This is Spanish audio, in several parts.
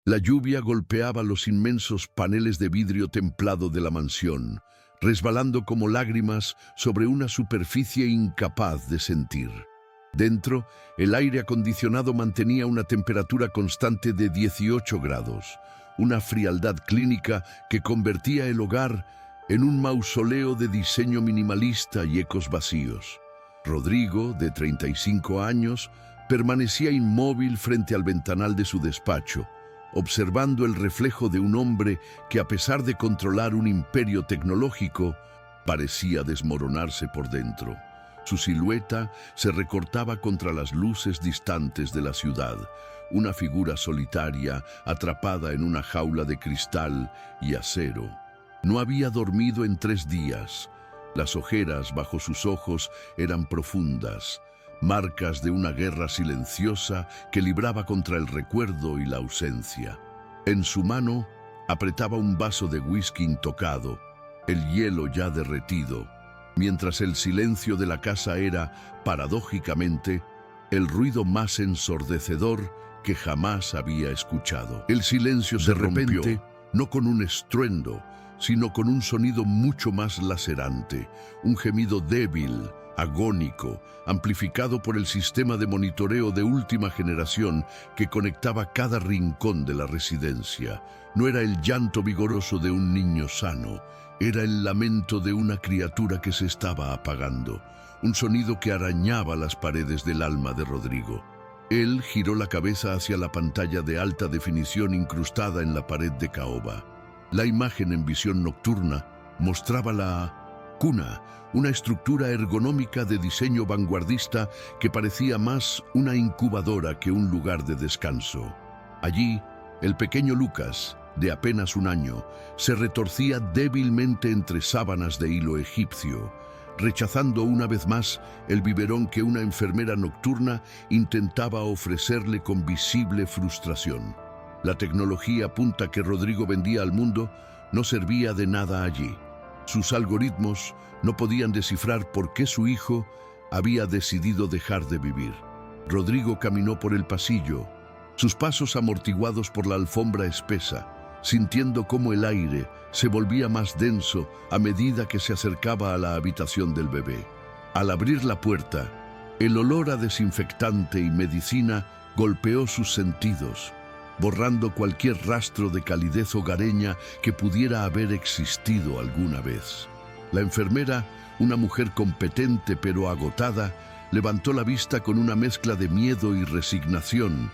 La lluvia golpeaba los inmensos paneles de vidrio templado de la mansión, resbalando como lágrimas sobre una superficie incapaz de sentir. Dentro, el aire acondicionado mantenía una temperatura constante de 18 grados, una frialdad clínica que convertía el hogar en un mausoleo de diseño minimalista y ecos vacíos. Rodrigo, de 35 años, permanecía inmóvil frente al ventanal de su despacho, observando el reflejo de un hombre que, a pesar de controlar un imperio tecnológico, parecía desmoronarse por dentro. Su silueta se recortaba contra las luces distantes de la ciudad, una figura solitaria atrapada en una jaula de cristal y acero. No había dormido en 3 días. Las ojeras bajo sus ojos eran profundas, marcas de una guerra silenciosa que libraba contra el recuerdo y la ausencia. En su mano apretaba un vaso de whisky intocado, el hielo ya derretido, mientras el silencio de la casa era, paradójicamente, el ruido más ensordecedor que jamás había escuchado. El silencio se rompió, no con un estruendo, sino con un sonido mucho más lacerante, un gemido débil, agónico, amplificado por el sistema de monitoreo de última generación que conectaba cada rincón de la residencia. No era el llanto vigoroso de un niño sano, era el lamento de una criatura que se estaba apagando, un sonido que arañaba las paredes del alma de Rodrigo. Él giró la cabeza hacia la pantalla de alta definición incrustada en la pared de caoba. La imagen en visión nocturna mostraba la cuna, una estructura ergonómica de diseño vanguardista que parecía más una incubadora que un lugar de descanso. Allí, el pequeño Lucas, de apenas 1 año, se retorcía débilmente entre sábanas de hilo egipcio, rechazando una vez más el biberón que una enfermera nocturna intentaba ofrecerle con visible frustración. La tecnología punta que Rodrigo vendía al mundo no servía de nada allí. Sus algoritmos no podían descifrar por qué su hijo había decidido dejar de vivir. Rodrigo caminó por el pasillo, sus pasos amortiguados por la alfombra espesa, sintiendo cómo el aire se volvía más denso a medida que se acercaba a la habitación del bebé. Al abrir la puerta, el olor a desinfectante y medicina golpeó sus sentidos, borrando cualquier rastro de calidez hogareña que pudiera haber existido alguna vez. La enfermera, una mujer competente pero agotada, levantó la vista con una mezcla de miedo y resignación,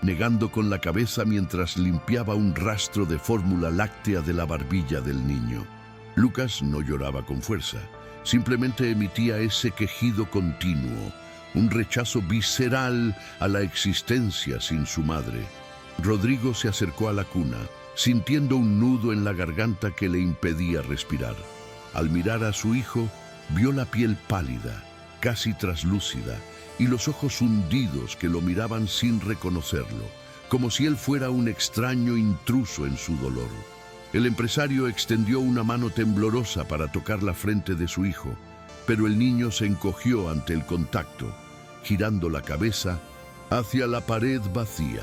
negando con la cabeza mientras limpiaba un rastro de fórmula láctea de la barbilla del niño. Lucas no lloraba con fuerza, simplemente emitía ese quejido continuo, un rechazo visceral a la existencia sin su madre. Rodrigo se acercó a la cuna, sintiendo un nudo en la garganta que le impedía respirar. Al mirar a su hijo, vio la piel pálida, casi traslúcida, y los ojos hundidos que lo miraban sin reconocerlo, como si él fuera un extraño intruso en su dolor. El empresario extendió una mano temblorosa para tocar la frente de su hijo, pero el niño se encogió ante el contacto, girando la cabeza hacia la pared vacía.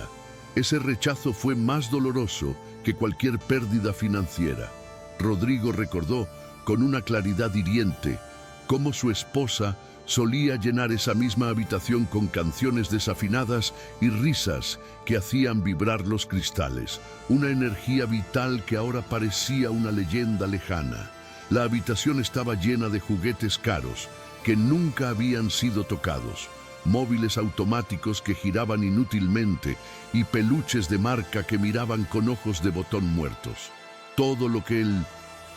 Ese rechazo fue más doloroso que cualquier pérdida financiera. Rodrigo recordó con una claridad hiriente cómo su esposa solía llenar esa misma habitación con canciones desafinadas y risas que hacían vibrar los cristales, una energía vital que ahora parecía una leyenda lejana. La habitación estaba llena de juguetes caros que nunca habían sido tocados, móviles automáticos que giraban inútilmente y peluches de marca que miraban con ojos de botón muertos. Todo lo que el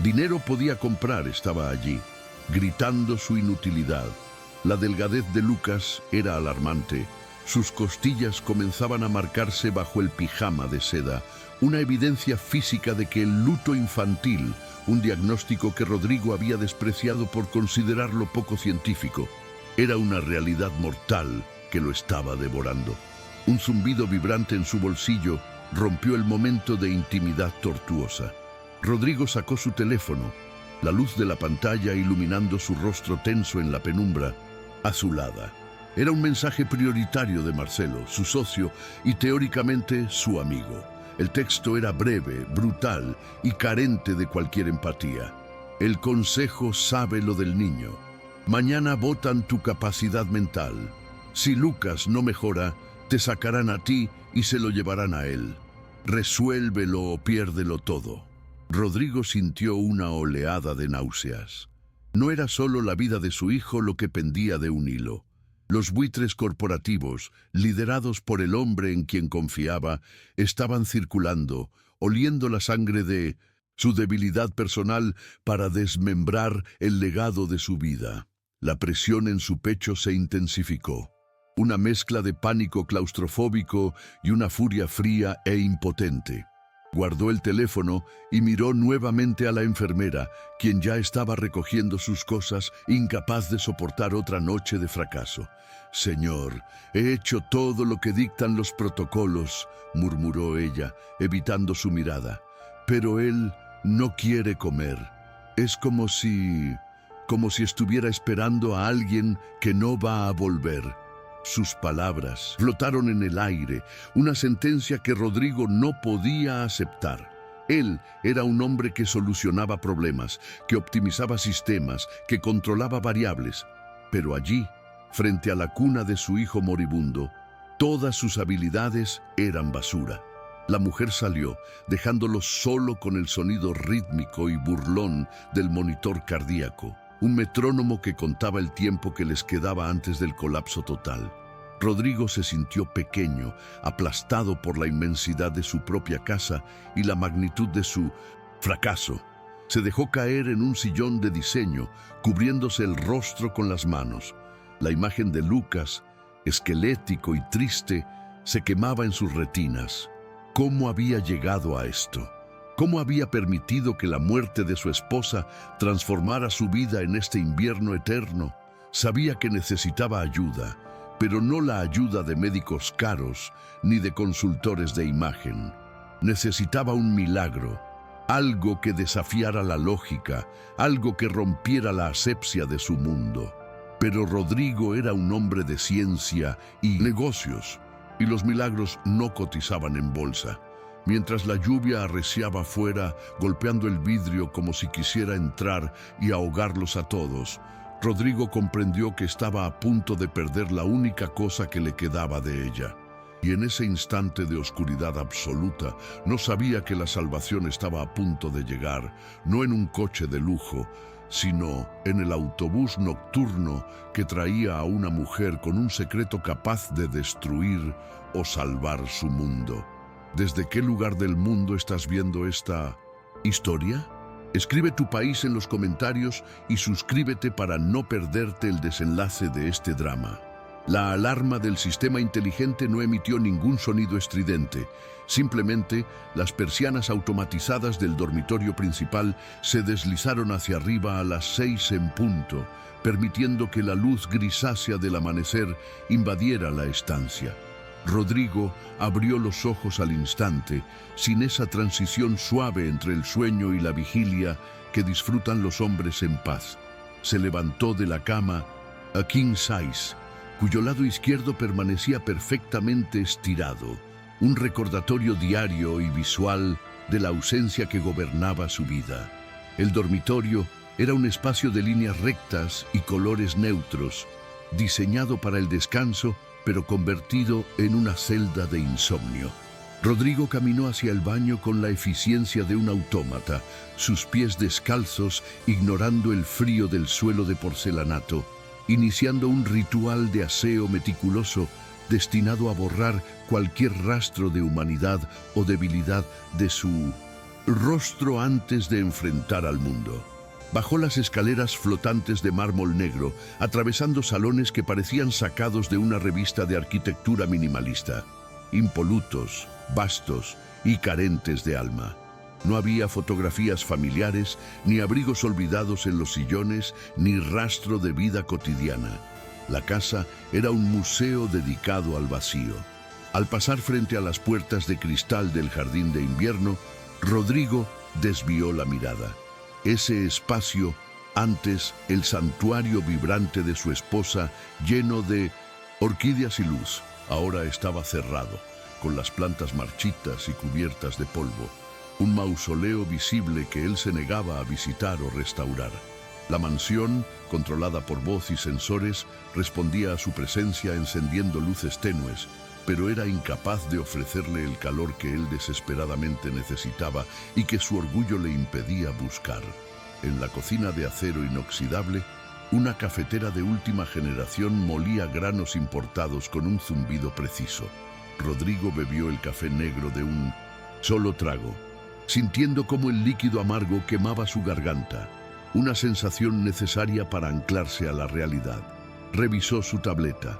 dinero podía comprar estaba allí, gritando su inutilidad. La delgadez de Lucas era alarmante. Sus costillas comenzaban a marcarse bajo el pijama de seda, una evidencia física de que el luto infantil, un diagnóstico que Rodrigo había despreciado por considerarlo poco científico, era una realidad mortal que lo estaba devorando. Un zumbido vibrante en su bolsillo rompió el momento de intimidad tortuosa. Rodrigo sacó su teléfono, la luz de la pantalla iluminando su rostro tenso en la penumbra, azulada. Era un mensaje prioritario de Marcelo, su socio y teóricamente su amigo. El texto era breve, brutal y carente de cualquier empatía. El consejo sabe lo del niño. Mañana votan tu capacidad mental. Si Lucas no mejora, te sacarán a ti y se lo llevarán a él. Resuélvelo o piérdelo todo. Rodrigo sintió una oleada de náuseas. No era solo la vida de su hijo lo que pendía de un hilo. Los buitres corporativos, liderados por el hombre en quien confiaba, estaban circulando, oliendo la sangre de su debilidad personal para desmembrar el legado de su vida. La presión en su pecho se intensificó. Una mezcla de pánico claustrofóbico y una furia fría e impotente. Guardó el teléfono y miró nuevamente a la enfermera, quien ya estaba recogiendo sus cosas, incapaz de soportar otra noche de fracaso. «Señor, he hecho todo lo que dictan los protocolos», murmuró ella, evitando su mirada. «Pero él no quiere comer. Es como si estuviera esperando a alguien que no va a volver». Sus palabras flotaron en el aire, una sentencia que Rodrigo no podía aceptar. Él era un hombre que solucionaba problemas, que optimizaba sistemas, que controlaba variables. Pero allí, frente a la cuna de su hijo moribundo, todas sus habilidades eran basura. La mujer salió, dejándolo solo con el sonido rítmico y burlón del monitor cardíaco. Un metrónomo que contaba el tiempo que les quedaba antes del colapso total. Rodrigo se sintió pequeño, aplastado por la inmensidad de su propia casa y la magnitud de su fracaso. Se dejó caer en un sillón de diseño, cubriéndose el rostro con las manos. La imagen de Lucas, esquelético y triste, se quemaba en sus retinas. ¿Cómo había llegado a esto? ¿Cómo había permitido que la muerte de su esposa transformara su vida en este invierno eterno? Sabía que necesitaba ayuda, pero no la ayuda de médicos caros ni de consultores de imagen. Necesitaba un milagro, algo que desafiara la lógica, algo que rompiera la asepsia de su mundo. Pero Rodrigo era un hombre de ciencia y negocios, y los milagros no cotizaban en bolsa. Mientras la lluvia arreciaba afuera, golpeando el vidrio como si quisiera entrar y ahogarlos a todos, Rodrigo comprendió que estaba a punto de perder la única cosa que le quedaba de ella. Y en ese instante de oscuridad absoluta, no sabía que la salvación estaba a punto de llegar, no en un coche de lujo, sino en el autobús nocturno que traía a una mujer con un secreto capaz de destruir o salvar su mundo. ¿Desde qué lugar del mundo estás viendo esta historia? Escribe tu país en los comentarios y suscríbete para no perderte el desenlace de este drama. La alarma del sistema inteligente no emitió ningún sonido estridente. Simplemente, las persianas automatizadas del dormitorio principal se deslizaron hacia arriba a las 6 en punto, permitiendo que la luz grisácea del amanecer invadiera la estancia. Rodrigo abrió los ojos al instante, sin esa transición suave entre el sueño y la vigilia que disfrutan los hombres en paz. Se levantó de la cama, a king size, cuyo lado izquierdo permanecía perfectamente estirado, un recordatorio diario y visual de la ausencia que gobernaba su vida. El dormitorio era un espacio de líneas rectas y colores neutros, diseñado para el descanso, pero convertido en una celda de insomnio. Rodrigo caminó hacia el baño con la eficiencia de un autómata, sus pies descalzos, ignorando el frío del suelo de porcelanato, iniciando un ritual de aseo meticuloso destinado a borrar cualquier rastro de humanidad o debilidad de su rostro antes de enfrentar al mundo. Bajó las escaleras flotantes de mármol negro, atravesando salones que parecían sacados de una revista de arquitectura minimalista, impolutos, vastos y carentes de alma. No había fotografías familiares, ni abrigos olvidados en los sillones, ni rastro de vida cotidiana. La casa era un museo dedicado al vacío. Al pasar frente a las puertas de cristal del jardín de invierno, Rodrigo desvió la mirada. Ese espacio, antes el santuario vibrante de su esposa, lleno de orquídeas y luz, ahora estaba cerrado. con las plantas marchitas y cubiertas de polvo, un mausoleo visible que él se negaba a visitar o restaurar. La mansión, controlada por voz y sensores, respondía a su presencia encendiendo luces tenues, pero era incapaz de ofrecerle el calor que él desesperadamente necesitaba y que su orgullo le impedía buscar. En la cocina de acero inoxidable, una cafetera de última generación molía granos importados con un zumbido preciso. Rodrigo bebió el café negro de un solo trago, sintiendo cómo el líquido amargo quemaba su garganta, una sensación necesaria para anclarse a la realidad. Revisó su tableta.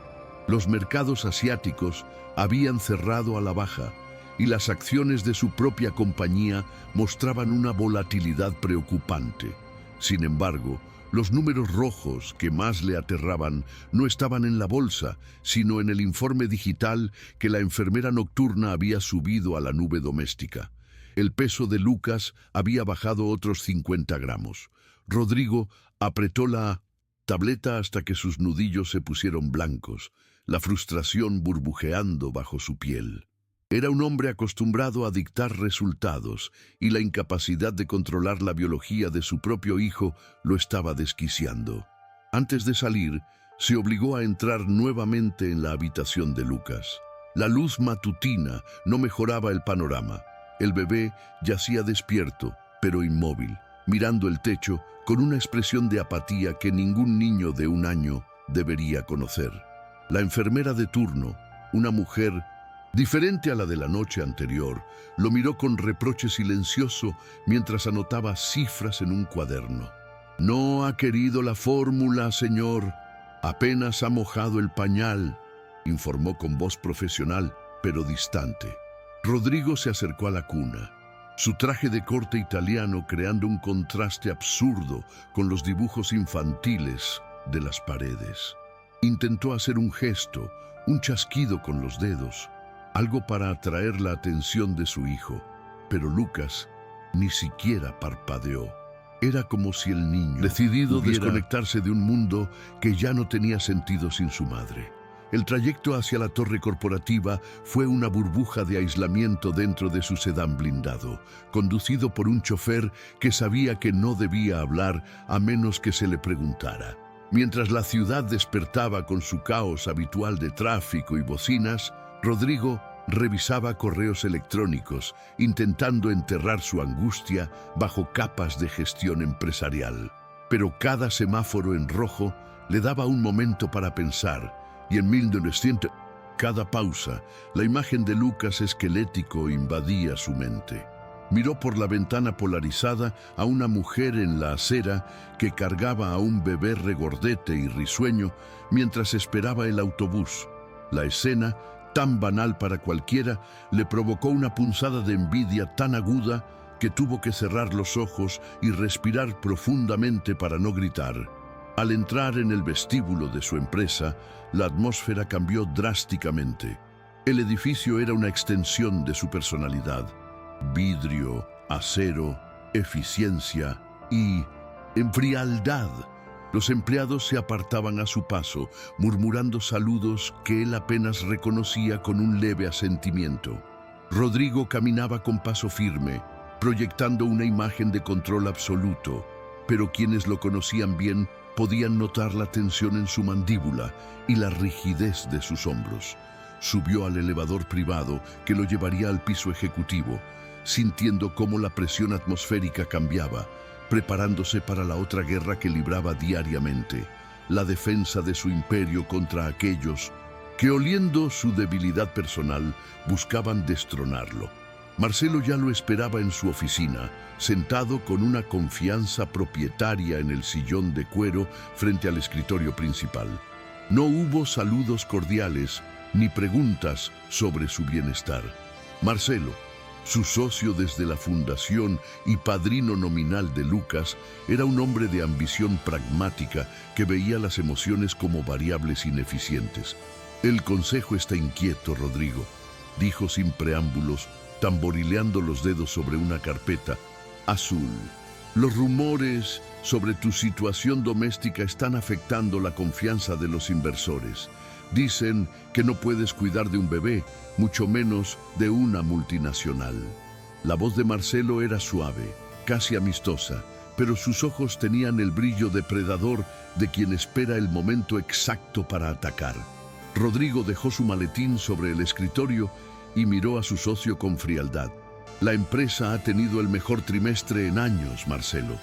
Los mercados asiáticos habían cerrado a la baja y las acciones de su propia compañía mostraban una volatilidad preocupante. Sin embargo, los números rojos que más le aterraban no estaban en la bolsa, sino en el informe digital que la enfermera nocturna había subido a la nube doméstica. El peso de Lucas había bajado otros 50 gramos. Rodrigo apretó la tableta hasta que sus nudillos se pusieron blancos, la frustración burbujeando bajo su piel. Era un hombre acostumbrado a dictar resultados y la incapacidad de controlar la biología de su propio hijo lo estaba desquiciando. Antes de salir, se obligó a entrar nuevamente en la habitación de Lucas. La luz matutina no mejoraba el panorama. El bebé yacía despierto, pero inmóvil, mirando el techo con una expresión de apatía que ningún niño de 1 año debería conocer. La enfermera de turno, una mujer diferente a la de la noche anterior, lo miró con reproche silencioso mientras anotaba cifras en un cuaderno. «No ha querido la fórmula, señor. Apenas ha mojado el pañal», informó con voz profesional, pero distante. Rodrigo se acercó a la cuna, su traje de corte italiano creando un contraste absurdo con los dibujos infantiles de las paredes. Intentó hacer un gesto, un chasquido con los dedos, algo para atraer la atención de su hijo, pero Lucas ni siquiera parpadeó. Era como si el niño decidido desconectarse de un mundo que ya no tenía sentido sin su madre. El trayecto hacia la torre corporativa fue una burbuja de aislamiento dentro de su sedán blindado, conducido por un chofer que sabía que no debía hablar a menos que se le preguntara. Mientras la ciudad despertaba con su caos habitual de tráfico y bocinas, Rodrigo revisaba correos electrónicos, intentando enterrar su angustia bajo capas de gestión empresarial. Pero cada semáforo en rojo le daba un momento para pensar, y en 1900, cada pausa, la imagen de Lucas esquelético invadía su mente. Miró por la ventana polarizada a una mujer en la acera que cargaba a un bebé regordete y risueño mientras esperaba el autobús. La escena, tan banal para cualquiera, le provocó una punzada de envidia tan aguda que tuvo que cerrar los ojos y respirar profundamente para no gritar. Al entrar en el vestíbulo de su empresa, la atmósfera cambió drásticamente. El edificio era una extensión de su personalidad. Vidrio, acero, eficiencia y frialdad. Los empleados se apartaban a su paso, murmurando saludos que él apenas reconocía con un leve asentimiento. Rodrigo caminaba con paso firme, proyectando una imagen de control absoluto, pero quienes lo conocían bien podían notar la tensión en su mandíbula y la rigidez de sus hombros. Subió al elevador privado que lo llevaría al piso ejecutivo, sintiendo cómo la presión atmosférica cambiaba, preparándose para la otra guerra que libraba diariamente, la defensa de su imperio contra aquellos que, oliendo su debilidad personal, buscaban destronarlo. Marcelo ya lo esperaba en su oficina, sentado con una confianza propietaria en el sillón de cuero frente al escritorio principal. No hubo saludos cordiales ni preguntas sobre su bienestar. Marcelo, su socio desde la fundación y padrino nominal de Lucas, era un hombre de ambición pragmática que veía las emociones como variables ineficientes. «El consejo está inquieto, Rodrigo», dijo sin preámbulos, tamborileando los dedos sobre una carpeta azul. «Los rumores sobre tu situación doméstica están afectando la confianza de los inversores. Dicen que no puedes cuidar de un bebé, mucho menos de una multinacional. La voz de Marcelo era suave, casi amistosa, pero sus ojos tenían el brillo depredador de quien espera el momento exacto para atacar. Rodrigo dejó su maletín sobre el escritorio y miró a su socio con frialdad. La empresa ha tenido el mejor trimestre en años, Marcelo.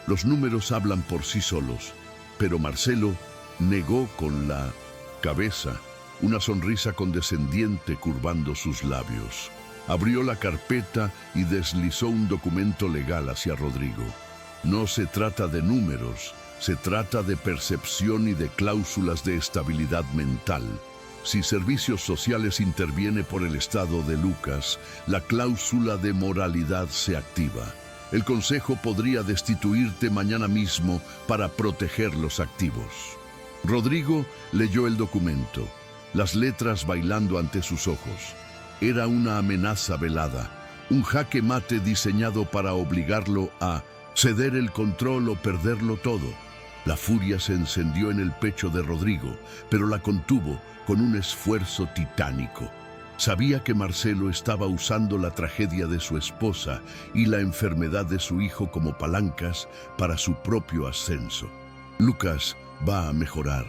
Los números hablan por sí solos, pero Marcelo negó con la cabeza, una sonrisa condescendiente curvando sus labios. Abrió la carpeta y deslizó un documento legal hacia Rodrigo. No se trata de números, se trata de percepción y de cláusulas de estabilidad mental. Si Servicios Sociales interviene por el estado de Lucas, la cláusula de moralidad se activa. El Consejo podría destituirte mañana mismo para proteger los activos. Rodrigo leyó el documento, las letras bailando ante sus ojos. Era una amenaza velada, un jaque mate diseñado para obligarlo a ceder el control o perderlo todo. La furia se encendió en el pecho de Rodrigo, pero la contuvo con un esfuerzo titánico. Sabía que Marcelo estaba usando la tragedia de su esposa y la enfermedad de su hijo como palancas para su propio ascenso. Lucas va a mejorar,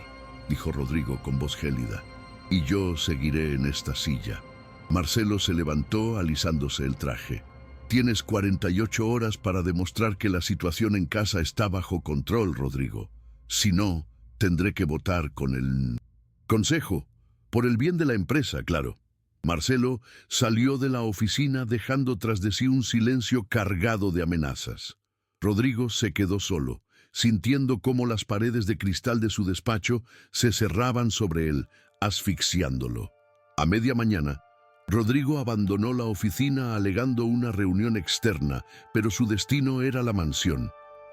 dijo Rodrigo con voz gélida, y yo seguiré en esta silla. Marcelo se levantó alisándose el traje. Tienes 48 horas para demostrar que la situación en casa está bajo control, Rodrigo. Si no, tendré que votar con el Consejo, por el bien de la empresa, claro. Marcelo salió de la oficina dejando tras de sí un silencio cargado de amenazas. Rodrigo se quedó solo, sintiendo cómo las paredes de cristal de su despacho se cerraban sobre él, asfixiándolo. A media mañana, Rodrigo abandonó la oficina alegando una reunión externa, pero su destino era la mansión.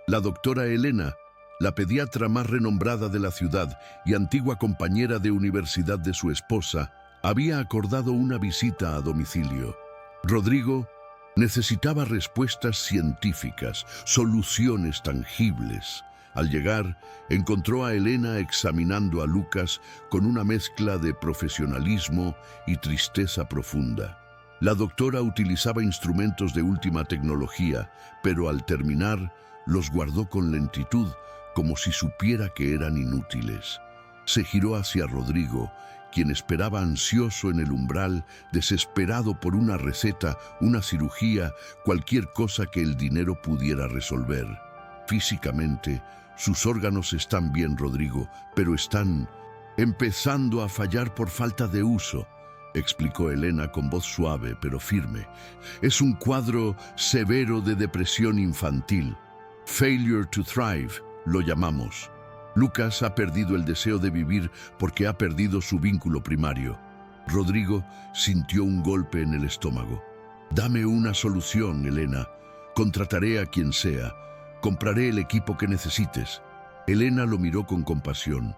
La doctora Elena, la pediatra más renombrada de la ciudad y antigua compañera de universidad de su esposa, había acordado una visita a domicilio. Rodrigo necesitaba respuestas científicas, soluciones tangibles. Al llegar, encontró a Elena examinando a Lucas con una mezcla de profesionalismo y tristeza profunda. La doctora utilizaba instrumentos de última tecnología, pero al terminar, los guardó con lentitud, como si supiera que eran inútiles. Se giró hacia Rodrigo, quien esperaba ansioso en el umbral, desesperado por una receta, una cirugía, cualquier cosa que el dinero pudiera resolver. Físicamente, sus órganos están bien, Rodrigo, pero están empezando a fallar por falta de uso, explicó Elena con voz suave pero firme. Es un cuadro severo de depresión infantil. Failure to thrive, lo llamamos. Lucas ha perdido el deseo de vivir porque ha perdido su vínculo primario. Rodrigo sintió un golpe en el estómago. Dame una solución, Elena. Contrataré a quien sea. Compraré el equipo que necesites. Elena lo miró con compasión,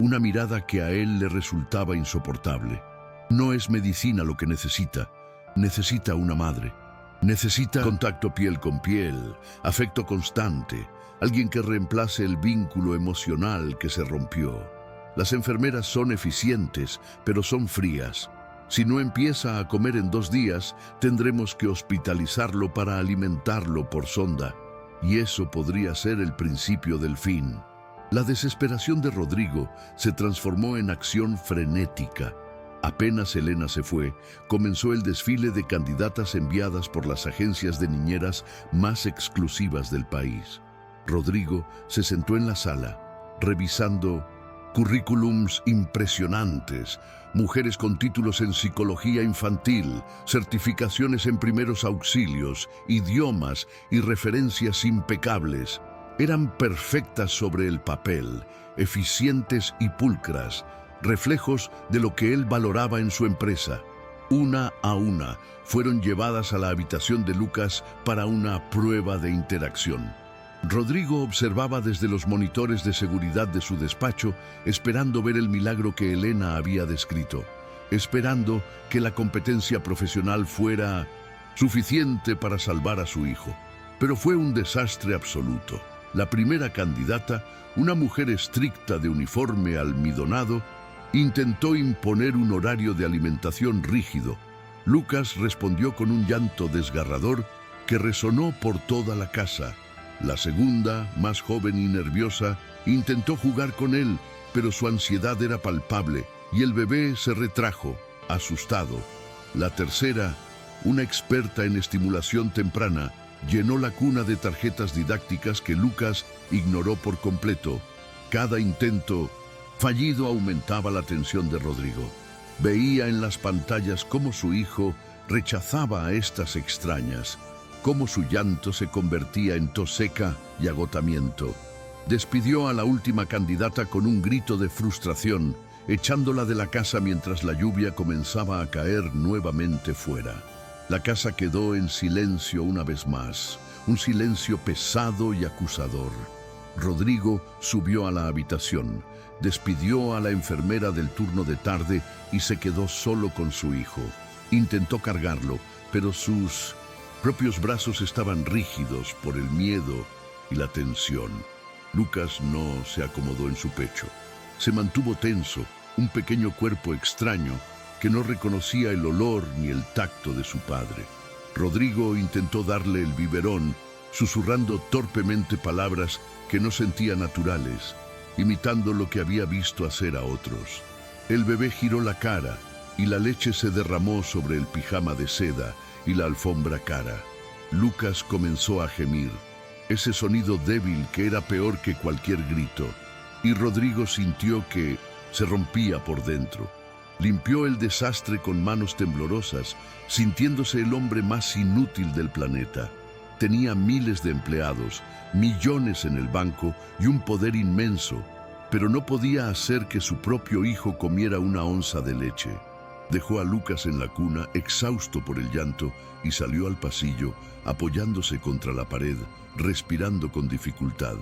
una mirada que a él le resultaba insoportable. No es medicina lo que necesita. Necesita una madre. Necesita contacto piel con piel, afecto constante, alguien que reemplace el vínculo emocional que se rompió. Las enfermeras son eficientes, pero son frías. Si no empieza a comer en 2 días, tendremos que hospitalizarlo para alimentarlo por sonda. Y eso podría ser el principio del fin. La desesperación de Rodrigo se transformó en acción frenética. Apenas Elena se fue, comenzó el desfile de candidatas enviadas por las agencias de niñeras más exclusivas del país. Rodrigo se sentó en la sala, revisando currículums impresionantes, mujeres con títulos en psicología infantil, certificaciones en primeros auxilios, idiomas y referencias impecables. Eran perfectas sobre el papel, eficientes y pulcras, reflejos de lo que él valoraba en su empresa. Una a una fueron llevadas a la habitación de Lucas para una prueba de interacción. Rodrigo observaba desde los monitores de seguridad de su despacho, esperando ver el milagro que Elena había descrito, esperando que la competencia profesional fuera suficiente para salvar a su hijo. Pero fue un desastre absoluto. La primera candidata, una mujer estricta de uniforme almidonado, Intentó imponer un horario de alimentación rígido. Lucas respondió con un llanto desgarrador que resonó por toda la casa. La segunda, más joven y nerviosa, intentó jugar con él, pero su ansiedad era palpable y el bebé se retrajo, asustado. La tercera, una experta en estimulación temprana, llenó la cuna de tarjetas didácticas que Lucas ignoró por completo. Cada intento fallido aumentaba la tensión de Rodrigo. Veía en las pantallas cómo su hijo rechazaba a estas extrañas, cómo su llanto se convertía en tos seca y agotamiento. Despidió a la última candidata con un grito de frustración, echándola de la casa mientras la lluvia comenzaba a caer nuevamente fuera. La casa quedó en silencio una vez más, un silencio pesado y acusador. Rodrigo subió a la habitación, despidió a la enfermera del turno de tarde y se quedó solo con su hijo. Intentó cargarlo, pero sus propios brazos estaban rígidos por el miedo y la tensión. Lucas no se acomodó en su pecho. Se mantuvo tenso, un pequeño cuerpo extraño que no reconocía el olor ni el tacto de su padre. Rodrigo intentó darle el biberón, susurrando torpemente palabras que no sentía naturales, imitando lo que había visto hacer a otros. El bebé giró la cara y la leche se derramó sobre el pijama de seda y la alfombra cara. Lucas comenzó a gemir, ese sonido débil que era peor que cualquier grito, y Rodrigo sintió que se rompía por dentro. Limpió el desastre con manos temblorosas, sintiéndose el hombre más inútil del planeta. Tenía miles de empleados, millones en el banco y un poder inmenso, pero no podía hacer que su propio hijo comiera una onza de leche. Dejó a Lucas en la cuna, exhausto por el llanto, y salió al pasillo, apoyándose contra la pared, respirando con dificultad.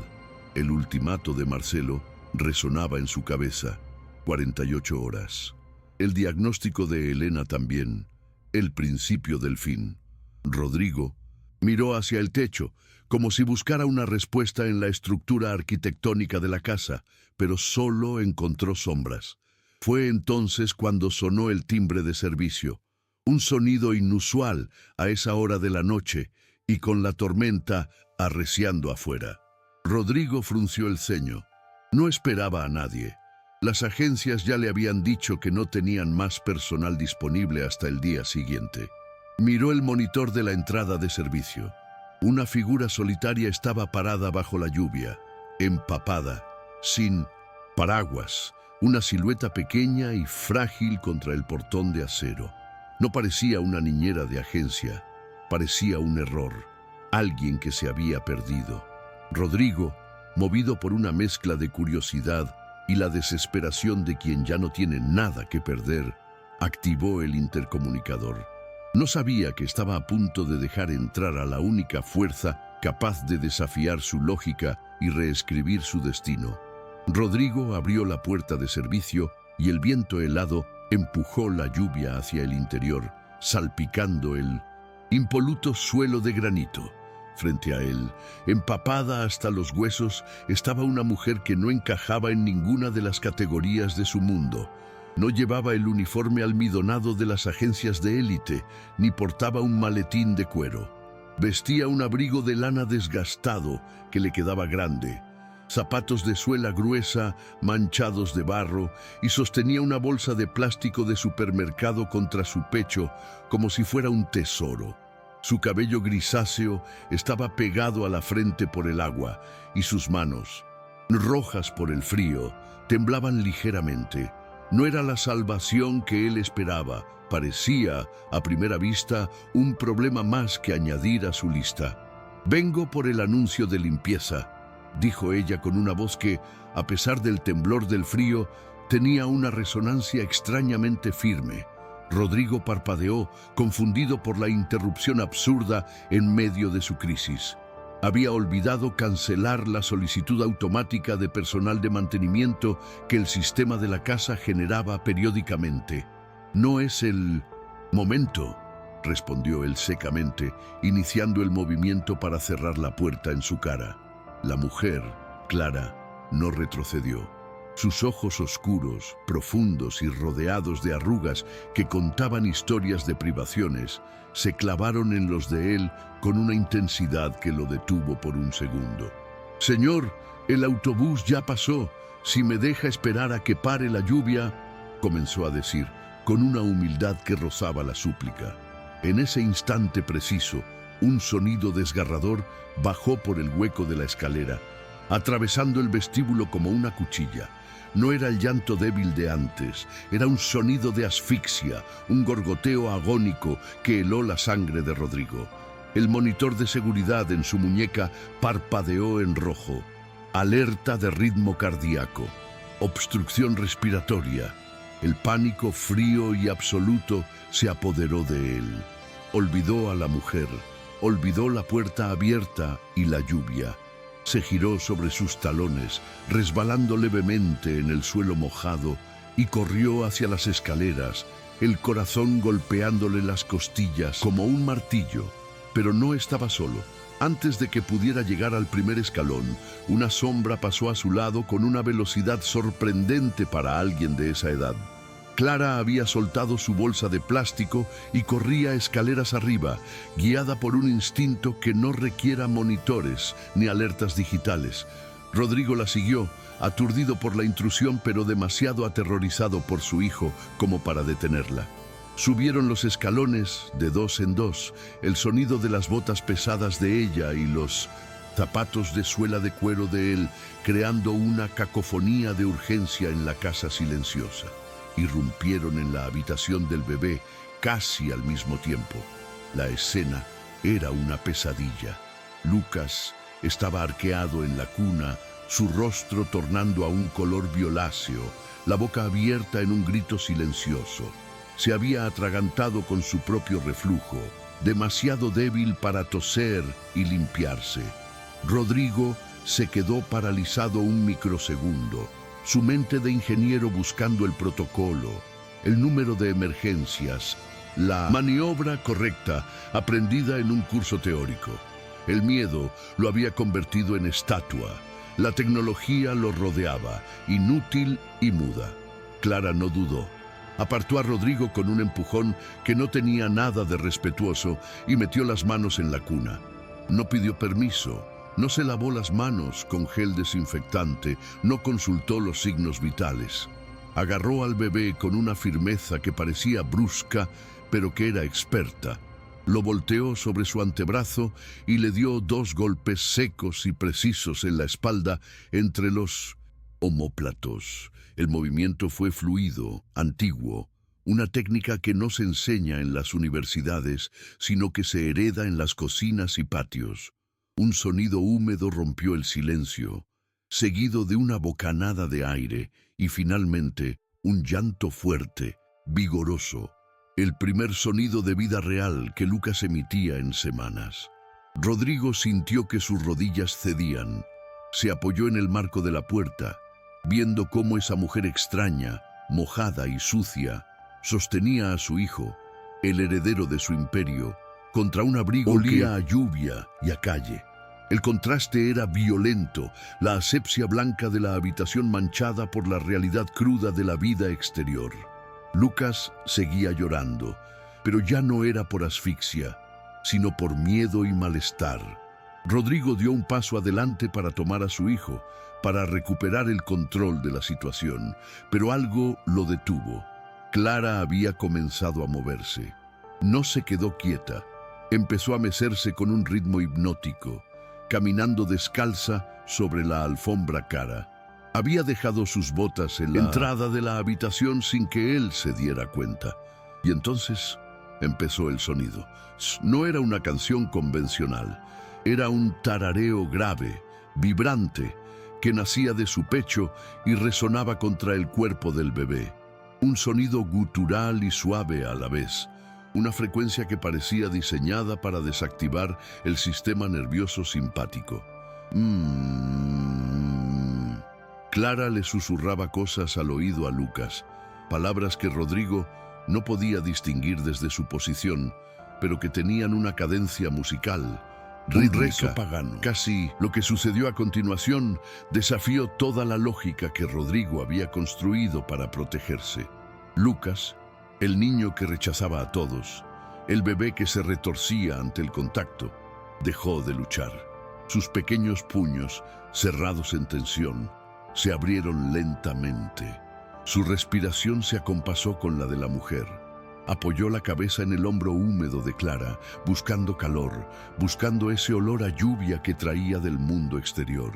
El ultimato de Marcelo resonaba en su cabeza. 48 horas. El diagnóstico de Elena también. El principio del fin. Rodrigo miró hacia el techo, como si buscara una respuesta en la estructura arquitectónica de la casa, pero solo encontró sombras. Fue entonces cuando sonó el timbre de servicio, un sonido inusual a esa hora de la noche y con la tormenta arreciando afuera. Rodrigo frunció el ceño. No esperaba a nadie. Las agencias ya le habían dicho que no tenían más personal disponible hasta el día siguiente. Miró el monitor de la entrada de servicio. Una figura solitaria estaba parada bajo la lluvia, empapada, sin paraguas, una silueta pequeña y frágil contra el portón de acero. No parecía una niñera de agencia, parecía un error, alguien que se había perdido. Rodrigo, movido por una mezcla de curiosidad y la desesperación de quien ya no tiene nada que perder, activó el intercomunicador. No sabía que estaba a punto de dejar entrar a la única fuerza capaz de desafiar su lógica y reescribir su destino. Rodrigo abrió la puerta de servicio y el viento helado empujó la lluvia hacia el interior, salpicando el impoluto suelo de granito. Frente a él, empapada hasta los huesos, estaba una mujer que no encajaba en ninguna de las categorías de su mundo. No llevaba el uniforme almidonado de las agencias de élite, ni portaba un maletín de cuero. Vestía un abrigo de lana desgastado que le quedaba grande, zapatos de suela gruesa manchados de barro, y sostenía una bolsa de plástico de supermercado contra su pecho como si fuera un tesoro. Su cabello grisáceo estaba pegado a la frente por el agua, y sus manos, rojas por el frío, temblaban ligeramente. No era la salvación que él esperaba. Parecía, a primera vista, un problema más que añadir a su lista. «Vengo por el anuncio de limpieza», dijo ella con una voz que, a pesar del temblor del frío, tenía una resonancia extrañamente firme. Rodrigo parpadeó, confundido por la interrupción absurda en medio de su crisis. Había olvidado cancelar la solicitud automática de personal de mantenimiento que el sistema de la casa generaba periódicamente. «No es el momento», respondió él secamente, iniciando el movimiento para cerrar la puerta en su cara. La mujer, Clara, no retrocedió. Sus ojos oscuros, profundos y rodeados de arrugas que contaban historias de privaciones, se clavaron en los de él con una intensidad que lo detuvo por un segundo. «Señor, el autobús ya pasó. Si me deja esperar a que pare la lluvia», comenzó a decir, con una humildad que rozaba la súplica. En ese instante preciso, un sonido desgarrador bajó por el hueco de la escalera, atravesando el vestíbulo como una cuchilla. No era el llanto débil de antes, era un sonido de asfixia, un gorgoteo agónico que heló la sangre de Rodrigo. El monitor de seguridad en su muñeca parpadeó en rojo. Alerta de ritmo cardíaco, obstrucción respiratoria. El pánico frío y absoluto se apoderó de él. Olvidó a la mujer, olvidó la puerta abierta y la lluvia. Se giró sobre sus talones, resbalando levemente en el suelo mojado, y corrió hacia las escaleras, el corazón golpeándole las costillas como un martillo. Pero no estaba solo. Antes de que pudiera llegar al primer escalón, una sombra pasó a su lado con una velocidad sorprendente para alguien de esa edad. Clara había soltado su bolsa de plástico y corría escaleras arriba, guiada por un instinto que no requiera monitores ni alertas digitales. Rodrigo la siguió, aturdido por la intrusión pero demasiado aterrorizado por su hijo como para detenerla. Subieron los escalones de dos en dos, el sonido de las botas pesadas de ella y los zapatos de suela de cuero de él, creando una cacofonía de urgencia en la casa silenciosa. Irrumpieron en la habitación del bebé casi al mismo tiempo. La escena era una pesadilla. Lucas estaba arqueado en la cuna, su rostro tornando a un color violáceo, la boca abierta en un grito silencioso. Se había atragantado con su propio reflujo, demasiado débil para toser y limpiarse. Rodrigo se quedó paralizado un microsegundo, su mente de ingeniero buscando el protocolo, el número de emergencias, la maniobra correcta aprendida en un curso teórico. El miedo lo había convertido en estatua. La tecnología lo rodeaba, inútil y muda. Clara no dudó. Apartó a Rodrigo con un empujón que no tenía nada de respetuoso y metió las manos en la cuna. No pidió permiso, no se lavó las manos con gel desinfectante, no consultó los signos vitales. Agarró al bebé con una firmeza que parecía brusca, pero que era experta. Lo volteó sobre su antebrazo y le dio 2 golpes secos y precisos en la espalda entre los omóplatos. El movimiento fue fluido, antiguo, una técnica que no se enseña en las universidades, sino que se hereda en las cocinas y patios. Un sonido húmedo rompió el silencio, seguido de una bocanada de aire y finalmente un llanto fuerte, vigoroso, el primer sonido de vida real que Lucas emitía en semanas. Rodrigo sintió que sus rodillas cedían. Se apoyó en el marco de la puerta, viendo cómo esa mujer extraña, mojada y sucia, sostenía a su hijo, el heredero de su imperio, contra un abrigo que olía a lluvia y a calle. El contraste era violento, la asepsia blanca de la habitación manchada por la realidad cruda de la vida exterior. Lucas seguía llorando, pero ya no era por asfixia, sino por miedo y malestar. Rodrigo dio un paso adelante para tomar a su hijo, para recuperar el control de la situación, pero algo lo detuvo. Clara había comenzado a moverse. No se quedó quieta. Empezó a mecerse con un ritmo hipnótico, caminando descalza sobre la alfombra cara. Había dejado sus botas en la entrada de la habitación sin que él se diera cuenta. Y entonces empezó el sonido. No era una canción convencional. Era un tarareo grave, vibrante, que nacía de su pecho y resonaba contra el cuerpo del bebé. Un sonido gutural y suave a la vez. Una frecuencia que parecía diseñada para desactivar el sistema nervioso simpático. Clara le susurraba cosas al oído a Lucas, palabras que Rodrigo no podía distinguir desde su posición, pero que tenían una cadencia musical, Un rezo pagano. Casi lo que sucedió a continuación desafió toda la lógica que Rodrigo había construido para protegerse. Lucas, el niño que rechazaba a todos, el bebé que se retorcía ante el contacto, dejó de luchar. Sus pequeños puños, cerrados en tensión, se abrieron lentamente. Su respiración se acompasó con la de la mujer. Apoyó la cabeza en el hombro húmedo de Clara, buscando calor, buscando ese olor a lluvia que traía del mundo exterior.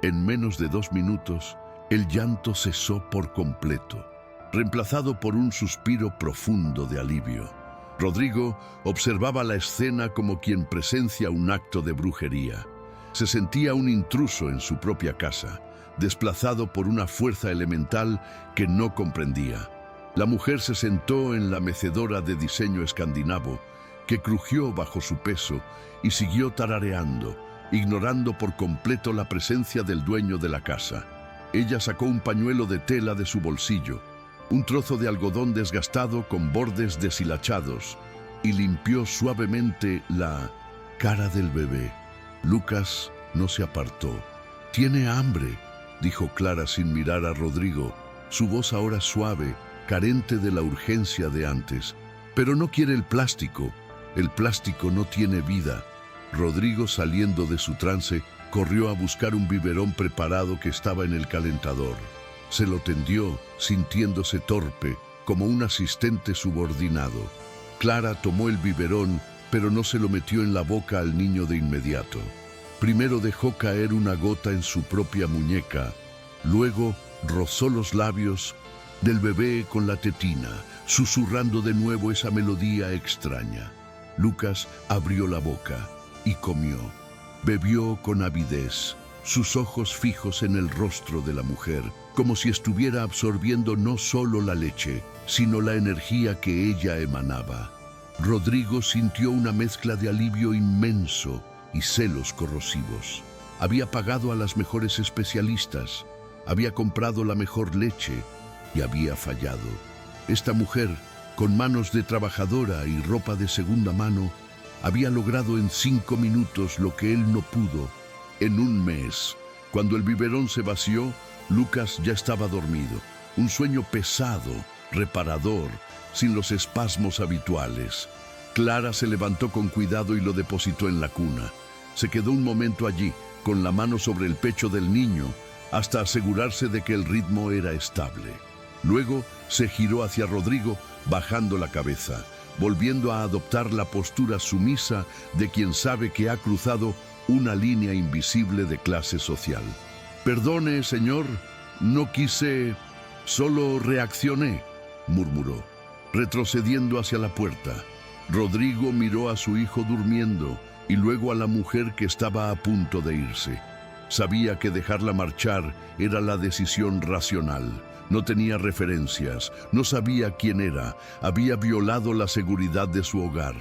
En menos de 2 minutos, el llanto cesó por completo, reemplazado por un suspiro profundo de alivio. Rodrigo observaba la escena como quien presencia un acto de brujería. Se sentía un intruso en su propia casa, desplazado por una fuerza elemental que no comprendía. La mujer se sentó en la mecedora de diseño escandinavo, que crujió bajo su peso y siguió tarareando, ignorando por completo la presencia del dueño de la casa. Ella sacó un pañuelo de tela de su bolsillo, un trozo de algodón desgastado con bordes deshilachados, y limpió suavemente la cara del bebé. Lucas no se apartó. «Tiene hambre», dijo Clara sin mirar a Rodrigo, su voz ahora suave, carente de la urgencia de antes. «Pero no quiere el plástico no tiene vida». Rodrigo, saliendo de su trance, corrió a buscar un biberón preparado que estaba en el calentador. Se lo tendió, sintiéndose torpe, como un asistente subordinado. Clara tomó el biberón, pero no se lo metió en la boca al niño de inmediato. Primero dejó caer una gota en su propia muñeca, luego rozó los labios del bebé con la tetina, susurrando de nuevo esa melodía extraña. Lucas abrió la boca y comió. Bebió con avidez, sus ojos fijos en el rostro de la mujer, como si estuviera absorbiendo no solo la leche, sino la energía que ella emanaba. Rodrigo sintió una mezcla de alivio inmenso y celos corrosivos. Había pagado a las mejores especialistas, había comprado la mejor leche y había fallado. Esta mujer, con manos de trabajadora y ropa de segunda mano, había logrado en 5 minutos lo que él no pudo en 1 mes. Cuando el biberón se vació, Lucas ya estaba dormido. Un sueño pesado, reparador, sin los espasmos habituales. Clara se levantó con cuidado y lo depositó en la cuna. Se quedó un momento allí, con la mano sobre el pecho del niño, hasta asegurarse de que el ritmo era estable. Luego se giró hacia Rodrigo, bajando la cabeza, volviendo a adoptar la postura sumisa de quien sabe que ha cruzado una línea invisible de clase social. «Perdone, señor, no quise, solo reaccioné», murmuró, retrocediendo hacia la puerta. Rodrigo miró a su hijo durmiendo y luego a la mujer que estaba a punto de irse. Sabía que dejarla marchar era la decisión racional. No tenía referencias, no sabía quién era, había violado la seguridad de su hogar.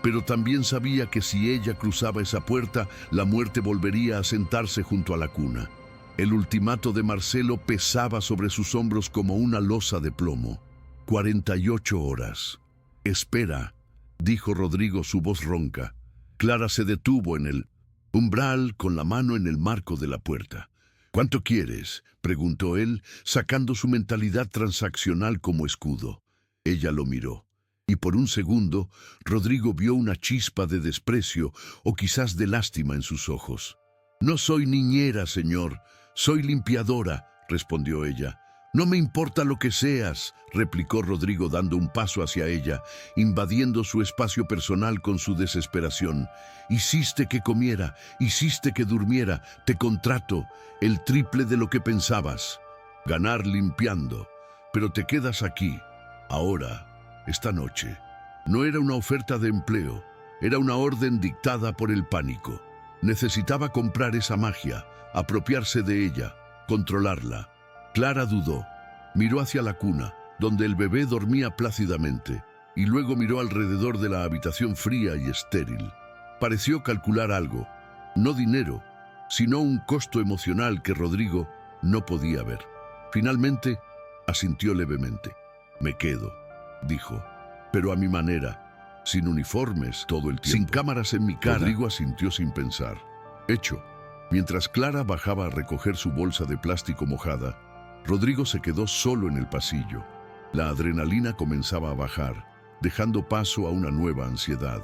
Pero también sabía que si ella cruzaba esa puerta, la muerte volvería a sentarse junto a la cuna. El ultimato de Marcelo pesaba sobre sus hombros como una losa de plomo. 48 horas. «Espera», dijo Rodrigo, su voz ronca. Clara se detuvo en el umbral con la mano en el marco de la puerta. «¿Cuánto quieres?», preguntó él, sacando su mentalidad transaccional como escudo. Ella lo miró, y por un segundo Rodrigo vio una chispa de desprecio o quizás de lástima en sus ojos. «No soy niñera, señor, soy limpiadora», respondió ella. «No me importa lo que seas», replicó Rodrigo dando un paso hacia ella, invadiendo su espacio personal con su desesperación. «Hiciste que comiera, hiciste que durmiera, te contrato, el triple de lo que pensabas. Ganar limpiando, pero te quedas aquí, ahora, esta noche». No era una oferta de empleo, era una orden dictada por el pánico. Necesitaba comprar esa magia, apropiarse de ella, controlarla. Clara dudó. Miró hacia la cuna, donde el bebé dormía plácidamente, y luego miró alrededor de la habitación fría y estéril. Pareció calcular algo, no dinero, sino un costo emocional que Rodrigo no podía ver. Finalmente, asintió levemente. «Me quedo», dijo, «pero a mi manera, sin uniformes todo el tiempo, sin cámaras en mi cara. Rodrigo asintió sin pensar. Hecho. Mientras Clara bajaba a recoger su bolsa de plástico mojada, Rodrigo se quedó solo en el pasillo. La adrenalina comenzaba a bajar, dejando paso a una nueva ansiedad.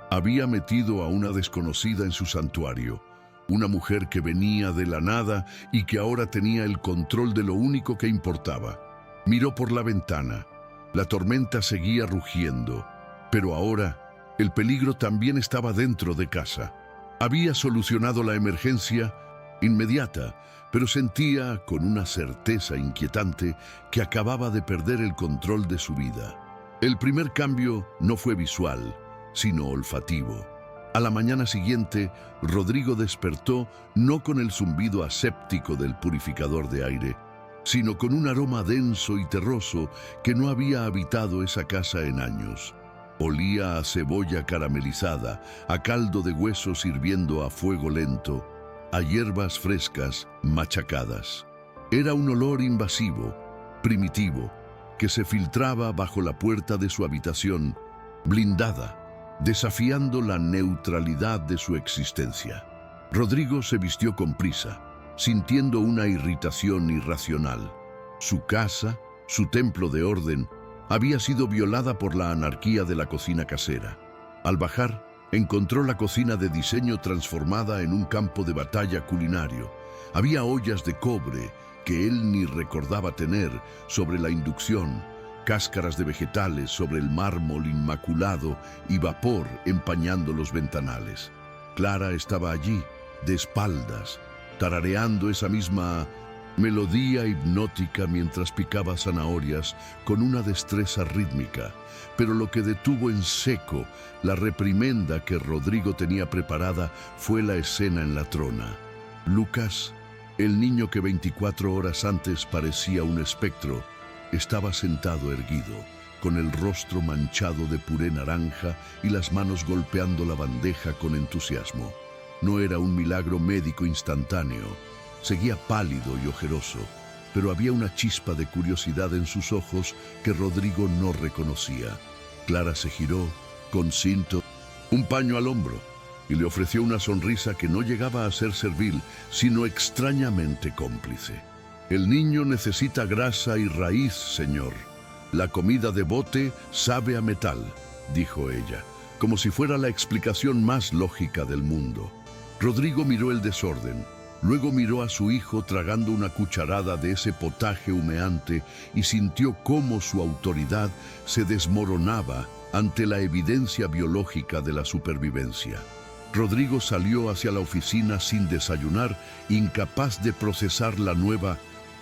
Había metido a una desconocida en su santuario, una mujer que venía de la nada y que ahora tenía el control de lo único que importaba. Miró por la ventana. La tormenta seguía rugiendo, pero ahora el peligro también estaba dentro de casa. Había solucionado la emergencia inmediata, pero sentía con una certeza inquietante que acababa de perder el control de su vida. El primer cambio no fue visual, sino olfativo. A la mañana siguiente, Rodrigo despertó no con el zumbido aséptico del purificador de aire, sino con un aroma denso y terroso que no había habitado esa casa en años. Olía a cebolla caramelizada, a caldo de huesos hirviendo a fuego lento, a hierbas frescas machacadas. Era un olor invasivo, primitivo, que se filtraba bajo la puerta de su habitación, blindada, desafiando la neutralidad de su existencia. Rodrigo se vistió con prisa, sintiendo una irritación irracional. Su casa, su templo de orden, había sido violada por la anarquía de la cocina casera. Al bajar, encontró la cocina de diseño transformada en un campo de batalla culinario. Había ollas de cobre que él ni recordaba tener sobre la inducción, cáscaras de vegetales sobre el mármol inmaculado y vapor empañando los ventanales. Clara estaba allí, de espaldas, tarareando esa misma melodía hipnótica mientras picaba zanahorias con una destreza rítmica, pero lo que detuvo en seco la reprimenda que Rodrigo tenía preparada fue la escena en la trona. Lucas, el niño que 24 horas antes parecía un espectro, estaba sentado erguido, con el rostro manchado de puré naranja y las manos golpeando la bandeja con entusiasmo. No era un milagro médico instantáneo. Seguía pálido y ojeroso, pero había una chispa de curiosidad en sus ojos que Rodrigo no reconocía. Clara se giró, con cinto, un paño al hombro, y le ofreció una sonrisa que no llegaba a ser servil, sino extrañamente cómplice. «El niño necesita grasa y raíz, señor. La comida de bote sabe a metal», dijo ella, como si fuera la explicación más lógica del mundo. Rodrigo miró el desorden. Luego miró a su hijo tragando una cucharada de ese potaje humeante y sintió cómo su autoridad se desmoronaba ante la evidencia biológica de la supervivencia. Rodrigo salió hacia la oficina sin desayunar, incapaz de procesar la nueva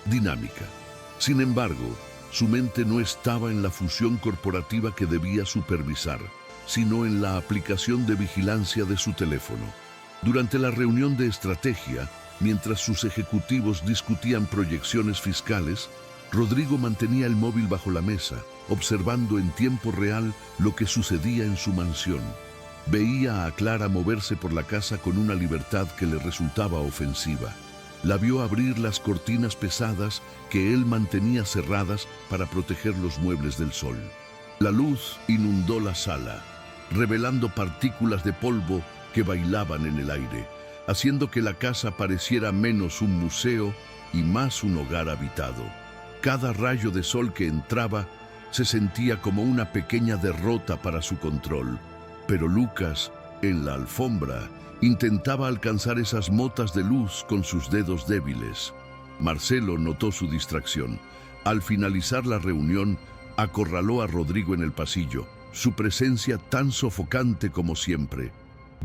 dinámica. Sin embargo, su mente no estaba en la fusión corporativa que debía supervisar, sino en la aplicación de vigilancia de su teléfono. Durante la reunión de estrategia, mientras sus ejecutivos discutían proyecciones fiscales, Rodrigo mantenía el móvil bajo la mesa, observando en tiempo real lo que sucedía en su mansión. Veía a Clara moverse por la casa con una libertad que le resultaba ofensiva. La vio abrir las cortinas pesadas que él mantenía cerradas para proteger los muebles del sol. La luz inundó la sala, revelando partículas de polvo que bailaban en el aire, haciendo que la casa pareciera menos un museo y más un hogar habitado. Cada rayo de sol que entraba se sentía como una pequeña derrota para su control. Pero Lucas, en la alfombra, intentaba alcanzar esas motas de luz con sus dedos débiles. Marcelo notó su distracción. Al finalizar la reunión, acorraló a Rodrigo en el pasillo, su presencia tan sofocante como siempre.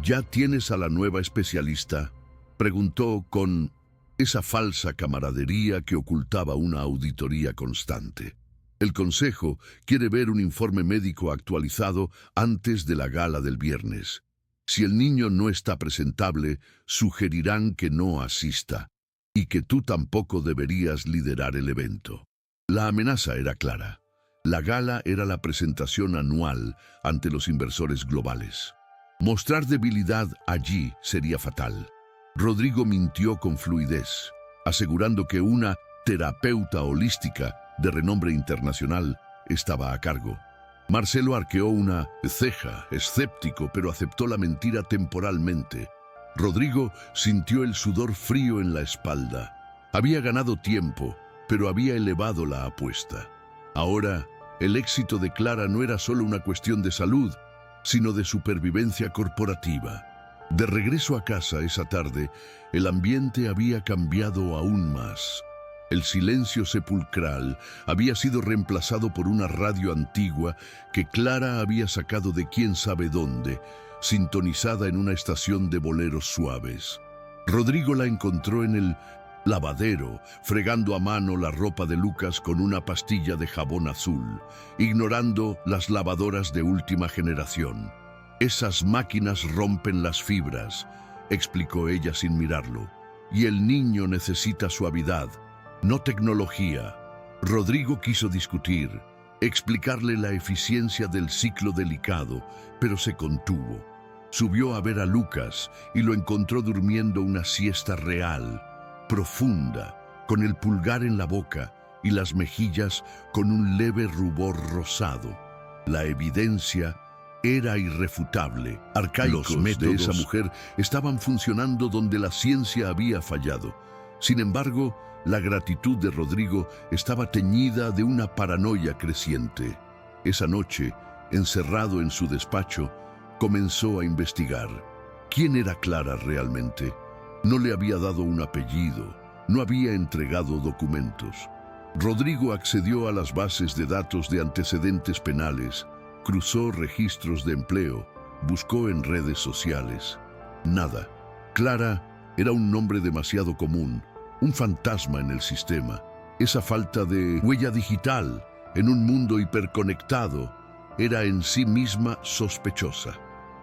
«¿Ya tienes a la nueva especialista?», preguntó con esa falsa camaradería que ocultaba una auditoría constante. «El consejo quiere ver un informe médico actualizado antes de la gala del viernes. Si el niño no está presentable, sugerirán que no asista y que tú tampoco deberías liderar el evento». La amenaza era clara. La gala era la presentación anual ante los inversores globales. Mostrar debilidad allí sería fatal. Rodrigo mintió con fluidez, asegurando que una terapeuta holística de renombre internacional estaba a cargo. Marcelo arqueó una ceja, escéptico, pero aceptó la mentira temporalmente. Rodrigo sintió el sudor frío en la espalda. Había ganado tiempo, pero había elevado la apuesta. Ahora, el éxito de Clara no era solo una cuestión de salud, sino de supervivencia corporativa. De regreso a casa esa tarde, el ambiente había cambiado aún más. El silencio sepulcral había sido reemplazado por una radio antigua que Clara había sacado de quién sabe dónde, sintonizada en una estación de boleros suaves. Rodrigo la encontró en el lavadero, fregando a mano la ropa de Lucas con una pastilla de jabón azul, ignorando las lavadoras de última generación. «Esas máquinas rompen las fibras», explicó ella sin mirarlo, «y el niño necesita suavidad, no tecnología». Rodrigo quiso discutir, explicarle la eficiencia del ciclo delicado, pero se contuvo. Subió a ver a Lucas y lo encontró durmiendo una siesta real, profunda, con el pulgar en la boca y las mejillas con un leve rubor rosado. La evidencia era irrefutable. Los métodos de esa mujer estaban funcionando donde la ciencia había fallado. Sin embargo, la gratitud de Rodrigo estaba teñida de una paranoia creciente. Esa noche, encerrado en su despacho, comenzó a investigar. ¿Quién era Clara realmente? No le había dado un apellido, no había entregado documentos. Rodrigo accedió a las bases de datos de antecedentes penales, cruzó registros de empleo, buscó en redes sociales. Nada. Clara era un nombre demasiado común, un fantasma en el sistema. Esa falta de huella digital en un mundo hiperconectado era en sí misma sospechosa.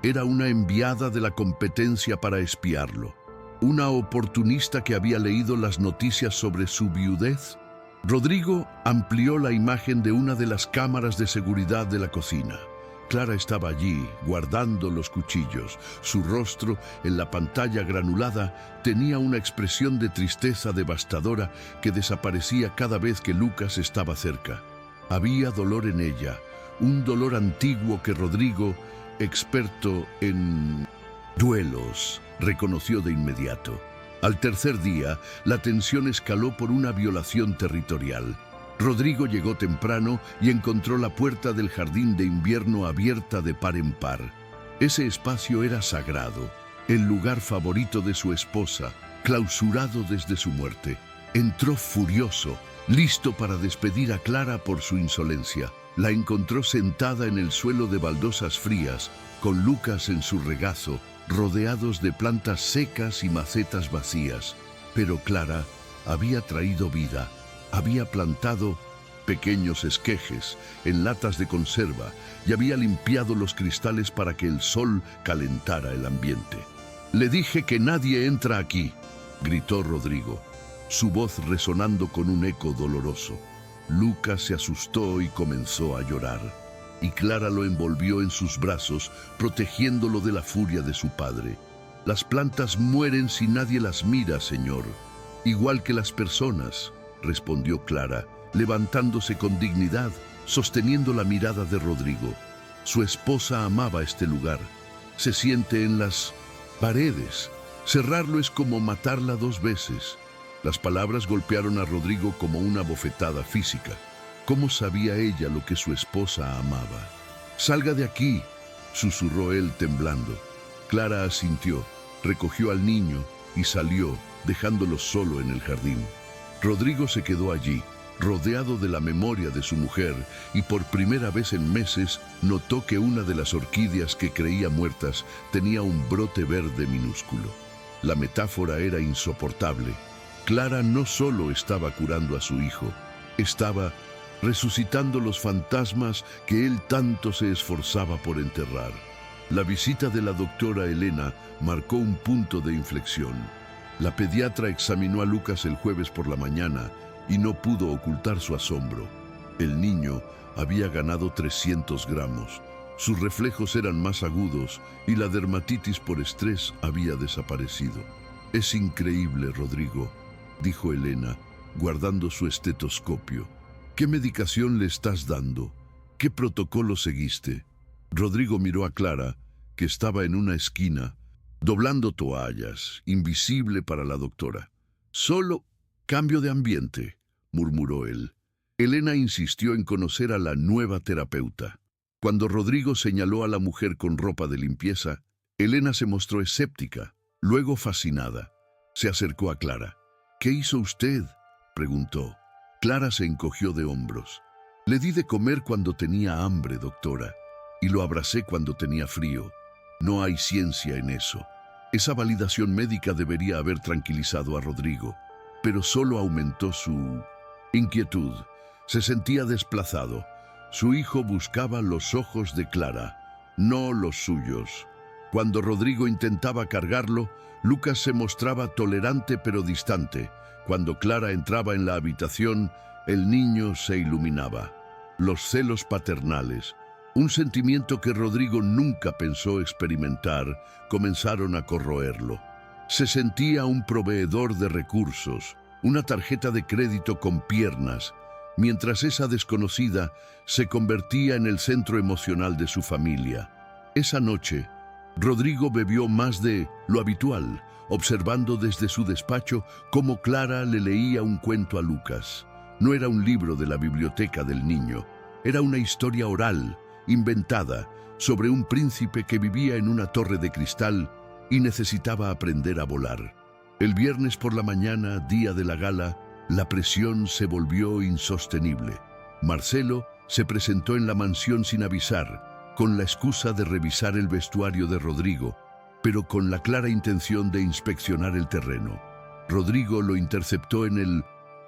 Era una enviada de la competencia para espiarlo. Una oportunista que había leído las noticias sobre su viudez. Rodrigo amplió la imagen de una de las cámaras de seguridad de la cocina. Clara estaba allí, guardando los cuchillos. Su rostro, en la pantalla granulada, tenía una expresión de tristeza devastadora que desaparecía cada vez que Lucas estaba cerca. Había dolor en ella, un dolor antiguo que Rodrigo, experto en duelos, reconoció de inmediato. Al tercer día, la tensión escaló por una violación territorial. Rodrigo llegó temprano y encontró la puerta del jardín de invierno abierta de par en par. Ese espacio era sagrado, el lugar favorito de su esposa, clausurado desde su muerte. Entró furioso, listo para despedir a Clara por su insolencia. La encontró sentada en el suelo de baldosas frías, con Lucas en su regazo, rodeados de plantas secas y macetas vacías. Pero Clara había traído vida, había plantado pequeños esquejes en latas de conserva y había limpiado los cristales para que el sol calentara el ambiente. «Le dije que nadie entra aquí», gritó Rodrigo, su voz resonando con un eco doloroso. Lucas se asustó y comenzó a llorar, y Clara lo envolvió en sus brazos, protegiéndolo de la furia de su padre. «Las plantas mueren si nadie las mira, señor, igual que las personas», respondió Clara, levantándose con dignidad, sosteniendo la mirada de Rodrigo. Su esposa amaba este lugar. Se siente en las paredes. Cerrarlo es como matarla 2 veces. Las palabras golpearon a Rodrigo como una bofetada física. ¿Cómo sabía ella lo que su esposa amaba? «Salga de aquí», susurró él temblando. Clara asintió, recogió al niño y salió, dejándolo solo en el jardín. Rodrigo se quedó allí, rodeado de la memoria de su mujer, y por primera vez en meses notó que una de las orquídeas que creía muertas tenía un brote verde minúsculo. La metáfora era insoportable. Clara no solo estaba curando a su hijo, estaba resucitando los fantasmas que él tanto se esforzaba por enterrar. La visita de la doctora Elena marcó un punto de inflexión. La pediatra examinó a Lucas el jueves por la mañana y no pudo ocultar su asombro. El niño había ganado 300 gramos. Sus reflejos eran más agudos y la dermatitis por estrés había desaparecido. «Es increíble, Rodrigo», dijo Elena, guardando su estetoscopio. «¿Qué medicación le estás dando? ¿Qué protocolo seguiste? Rodrigo miró a Clara, que estaba en una esquina, doblando toallas, invisible para la doctora. Solo cambio de ambiente, murmuró él. Elena insistió en conocer a la nueva terapeuta. Cuando Rodrigo señaló a la mujer con ropa de limpieza, Elena se mostró escéptica, luego fascinada. Se acercó a Clara. «¿Qué hizo usted?», preguntó. Clara se encogió de hombros. «Le di de comer cuando tenía hambre, doctora, y lo abracé cuando tenía frío. No hay ciencia en eso». Esa validación médica debería haber tranquilizado a Rodrigo, pero solo aumentó su inquietud. Se sentía desplazado. Su hijo buscaba los ojos de Clara, no los suyos. Cuando Rodrigo intentaba cargarlo, Lucas se mostraba tolerante pero distante. Cuando Clara entraba en la habitación, el niño se iluminaba. Los celos paternales, un sentimiento que Rodrigo nunca pensó experimentar, comenzaron a corroerlo. Se sentía un proveedor de recursos, una tarjeta de crédito con piernas, mientras esa desconocida se convertía en el centro emocional de su familia. Esa noche, Rodrigo bebió más de lo habitual, observando desde su despacho cómo Clara le leía un cuento a Lucas. No era un libro de la biblioteca del niño, era una historia oral, inventada, sobre un príncipe que vivía en una torre de cristal y necesitaba aprender a volar. El viernes por la mañana, día de la gala, la presión se volvió insostenible. Marcelo se presentó en la mansión sin avisar, con la excusa de revisar el vestuario de Rodrigo, pero con la clara intención de inspeccionar el terreno. Rodrigo lo interceptó en el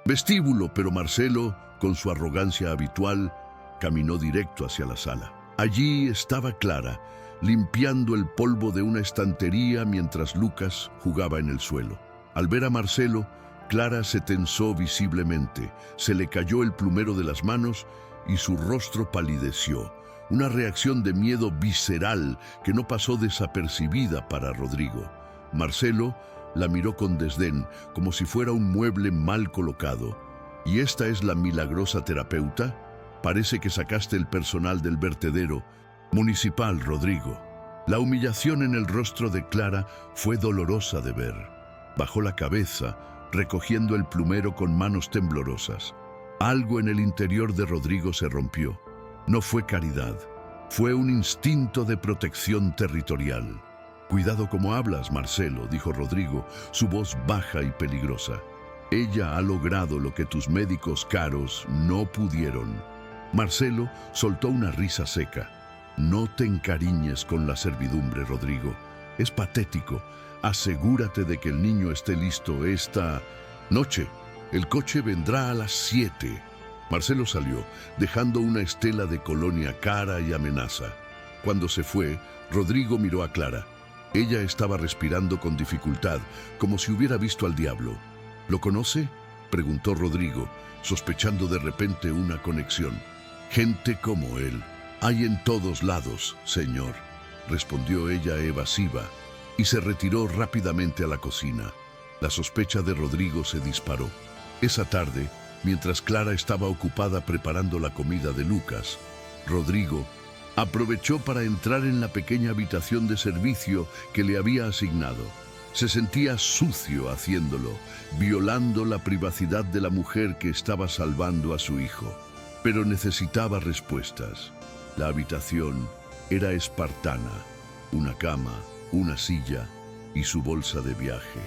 vestíbulo, pero Marcelo, con su arrogancia habitual, caminó directo hacia la sala. Allí estaba Clara, limpiando el polvo de una estantería mientras Lucas jugaba en el suelo. Al ver a Marcelo, Clara se tensó visiblemente, se le cayó el plumero de las manos y su rostro palideció. Una reacción de miedo visceral que no pasó desapercibida para Rodrigo. Marcelo la miró con desdén, como si fuera un mueble mal colocado. ¿Y esta es la milagrosa terapeuta? Parece que sacaste el personal del vertedero municipal, Rodrigo. La humillación en el rostro de Clara fue dolorosa de ver. Bajó la cabeza, recogiendo el plumero con manos temblorosas. Algo en el interior de Rodrigo se rompió. No fue caridad, fue un instinto de protección territorial. «Cuidado como hablas, Marcelo», dijo Rodrigo, su voz baja y peligrosa. «Ella ha logrado lo que tus médicos caros no pudieron». Marcelo soltó una risa seca. «No te encariñes con la servidumbre, Rodrigo. Es patético. Asegúrate de que el niño esté listo esta noche. El coche vendrá a las 7. Marcelo salió, dejando una estela de colonia cara y amenaza. Cuando se fue, Rodrigo miró a Clara. Ella estaba respirando con dificultad, como si hubiera visto al diablo. «¿Lo conoce?», preguntó Rodrigo, sospechando de repente una conexión. «Gente como él hay en todos lados, señor», respondió ella evasiva, y se retiró rápidamente a la cocina. La sospecha de Rodrigo se disparó. Esa tarde, mientras Clara estaba ocupada preparando la comida de Lucas, Rodrigo aprovechó para entrar en la pequeña habitación de servicio que le había asignado. Se sentía sucio haciéndolo, violando la privacidad de la mujer que estaba salvando a su hijo. Pero necesitaba respuestas. La habitación era espartana: una cama, una silla y su bolsa de viaje.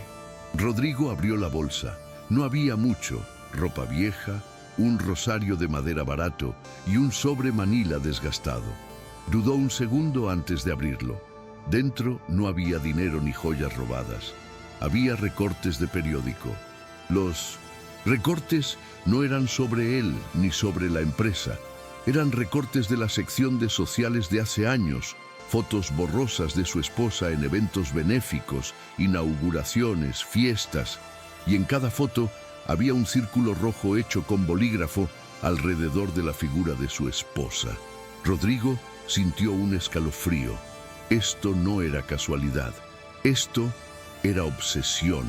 Rodrigo abrió la bolsa. No había mucho: ropa vieja, un rosario de madera barato y un sobre manila desgastado. Dudó un segundo antes de abrirlo. Dentro no había dinero ni joyas robadas. Había recortes de periódico. Los recortes no eran sobre él ni sobre la empresa. Eran recortes de la sección de sociales de hace años, fotos borrosas de su esposa en eventos benéficos, inauguraciones, fiestas, y en cada foto había un círculo rojo hecho con bolígrafo alrededor de la figura de su esposa. Rodrigo sintió un escalofrío. Esto no era casualidad. Esto era obsesión.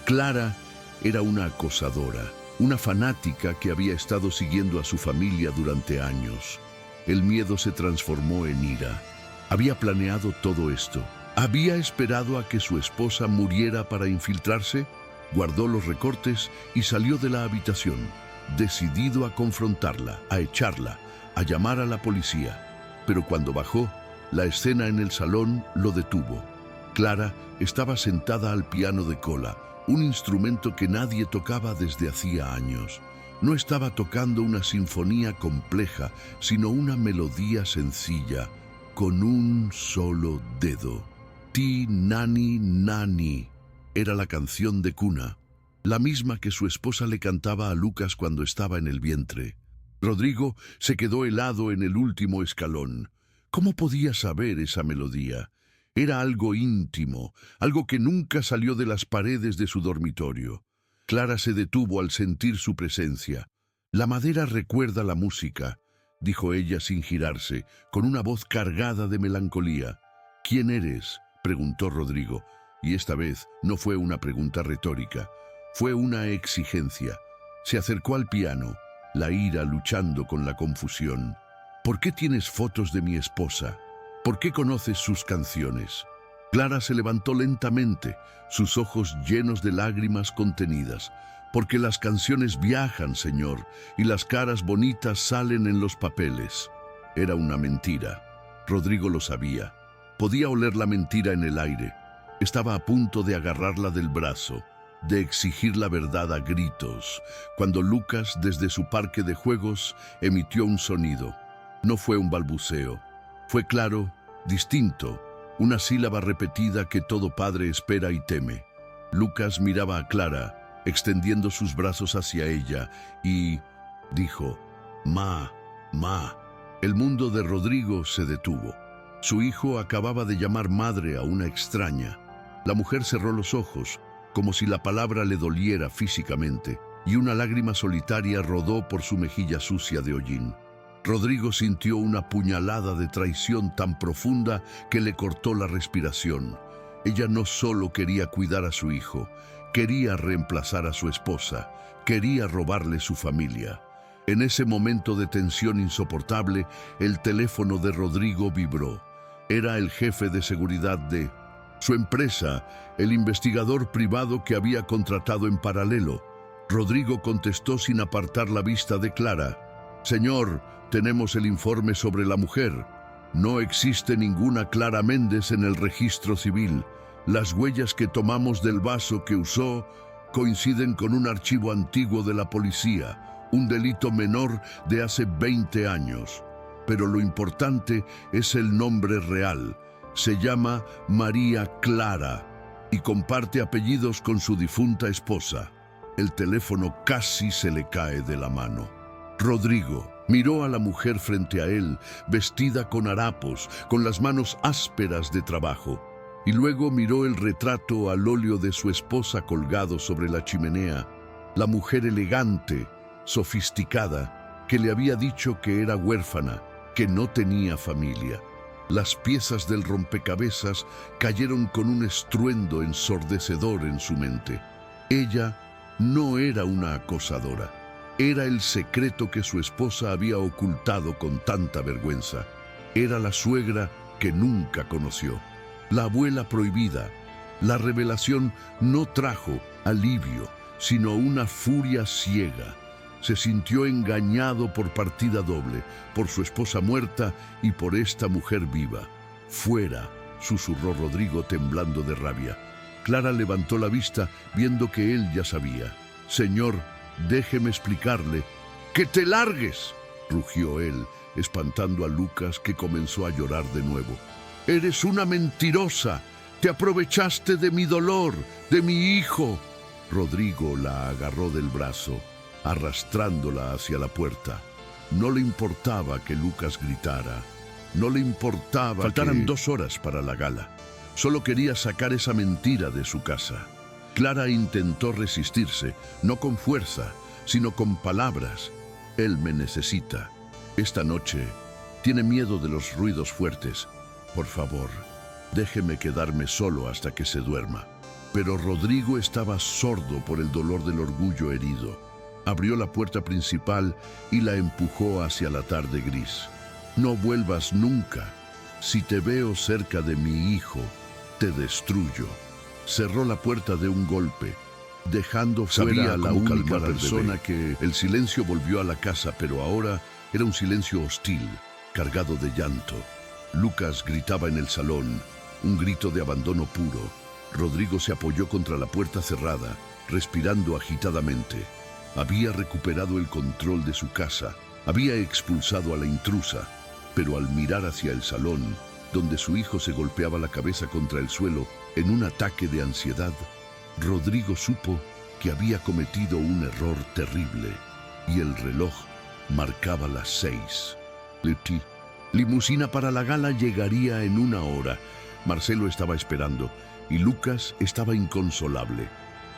Clara era una acosadora, una fanática que había estado siguiendo a su familia durante años. el miedo se transformó en ira. Había planeado todo esto. ¿Había esperado a que su esposa muriera para infiltrarse? Guardó los recortes y salió de la habitación, decidido a confrontarla, a echarla, a llamar a la policía. Pero cuando bajó, la escena en el salón lo detuvo. Clara estaba sentada al piano de cola, un instrumento que nadie tocaba desde hacía años. No estaba tocando una sinfonía compleja, sino una melodía sencilla, con un solo dedo. Ti nani nani era la canción de cuna, la misma que su esposa le cantaba a Lucas cuando estaba en el vientre. Rodrigo se quedó helado en el último escalón. ¿Cómo podía saber esa melodía? Era algo íntimo, algo que nunca salió de las paredes de su dormitorio. Clara se detuvo al sentir su presencia. «La madera recuerda la música», dijo ella sin girarse, con una voz cargada de melancolía. «¿Quién eres?», preguntó Rodrigo, y esta vez no fue una pregunta retórica, fue una exigencia. Se acercó al piano, la ira luchando con la confusión. «¿Por qué tienes fotos de mi esposa? ¿Por qué conoces sus canciones?». Clara se levantó lentamente, sus ojos llenos de lágrimas contenidas. «Porque las canciones viajan, señor, y las caras bonitas salen en los papeles». Era una mentira. Rodrigo lo sabía. Podía oler la mentira en el aire. Estaba a punto de agarrarla del brazo, de exigir la verdad a gritos, cuando Lucas, desde su parque de juegos, emitió un sonido. No fue un balbuceo. Fue claro, distinto, una sílaba repetida que todo padre espera y teme. Lucas miraba a Clara, extendiendo sus brazos hacia ella, y dijo: «Ma, ma». El mundo de Rodrigo se detuvo. Su hijo acababa de llamar madre a una extraña. La mujer cerró los ojos, como si la palabra le doliera físicamente, y una lágrima solitaria rodó por su mejilla sucia de hollín. Rodrigo sintió una puñalada de traición tan profunda que le cortó la respiración. Ella no solo quería cuidar a su hijo, quería reemplazar a su esposa, quería robarle su familia. En ese momento de tensión insoportable, el teléfono de Rodrigo vibró. Era el jefe de seguridad de su empresa, el investigador privado que había contratado en paralelo. Rodrigo contestó sin apartar la vista de Clara: «Señor, tenemos el informe sobre la mujer. No existe ninguna Clara Méndez en el registro civil. Las huellas que tomamos del vaso que usó coinciden con un archivo antiguo de la policía, un delito menor de hace 20 años. Pero lo importante es el nombre real. Se llama María Clara y comparte apellidos con su difunta esposa». El teléfono casi se le cae de la mano. Rodrigo miró a la mujer frente a él, vestida con harapos, con las manos ásperas de trabajo, y luego miró el retrato al óleo de su esposa colgado sobre la chimenea, la mujer elegante, sofisticada, que le había dicho que era huérfana, que no tenía familia. Las piezas del rompecabezas cayeron con un estruendo ensordecedor en su mente. Ella no era una acosadora. Era el secreto que su esposa había ocultado con tanta vergüenza. Era la suegra que nunca conoció, la abuela prohibida. La revelación no trajo alivio, sino una furia ciega. Se sintió engañado por partida doble, por su esposa muerta y por esta mujer viva. «Fuera», susurró Rodrigo temblando de rabia. Clara levantó la vista, viendo que él ya sabía. «Señor, déjeme explicarle». «¡Que te largues!», rugió él, espantando a Lucas, que comenzó a llorar de nuevo. «Eres una mentirosa. Te aprovechaste de mi dolor, de mi hijo». Rodrigo la agarró del brazo, arrastrándola hacia la puerta. No le importaba que Lucas gritara. No le importaba Faltaran 2 horas para la gala. Solo quería sacar esa mentira de su casa. Clara intentó resistirse, no con fuerza, sino con palabras. «Él me necesita. Esta noche tiene miedo de los ruidos fuertes. Por favor, déjeme quedarme solo hasta que se duerma». Pero Rodrigo estaba sordo por el dolor del orgullo herido. Abrió la puerta principal y la empujó hacia la tarde gris. No vuelvas nunca. Si te veo cerca de mi hijo, te destruyo. Cerró la puerta de un golpe, dejando fuera a la única persona que... El silencio volvió a la casa, pero ahora era un silencio hostil, cargado de llanto. Lucas gritaba en el salón, un grito de abandono puro. Rodrigo se apoyó contra la puerta cerrada, respirando agitadamente. Había recuperado el control de su casa, había expulsado a la intrusa, pero al mirar hacia el salón, donde su hijo se golpeaba la cabeza contra el suelo en un ataque de ansiedad, Rodrigo supo que había cometido un error terrible y el reloj marcaba las 6. Limusina para la gala llegaría en 1 hora. Marcelo estaba esperando y Lucas estaba inconsolable.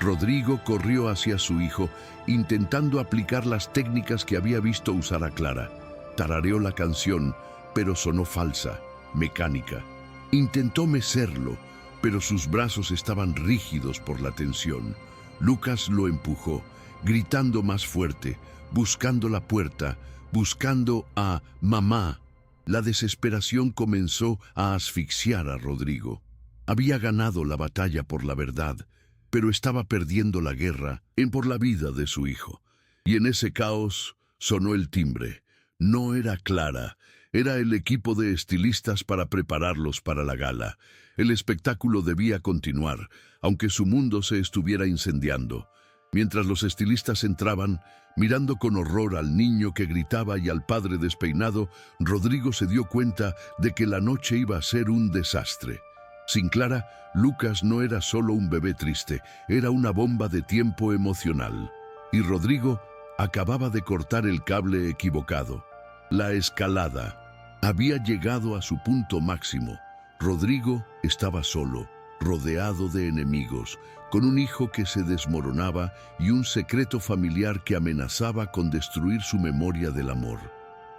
Rodrigo corrió hacia su hijo, intentando aplicar las técnicas que había visto usar a Clara. Tarareó la canción, pero sonó falsa, mecánica. Intentó mecerlo, pero sus brazos estaban rígidos por la tensión. Lucas lo empujó, gritando más fuerte, buscando la puerta, buscando a mamá. La desesperación comenzó a asfixiar a Rodrigo. Había ganado la batalla por la verdad, pero estaba perdiendo la guerra por la vida de su hijo. Y en ese caos sonó el timbre. No era Clara, era el equipo de estilistas para prepararlos para la gala. El espectáculo debía continuar, aunque su mundo se estuviera incendiando. Mientras los estilistas entraban, mirando con horror al niño que gritaba y al padre despeinado, Rodrigo se dio cuenta de que la noche iba a ser un desastre. Sin Clara, Lucas no era solo un bebé triste, era una bomba de tiempo emocional. Y Rodrigo acababa de cortar el cable equivocado. La escalada había llegado a su punto máximo. Rodrigo estaba solo, rodeado de enemigos, con un hijo que se desmoronaba y un secreto familiar que amenazaba con destruir su memoria del amor.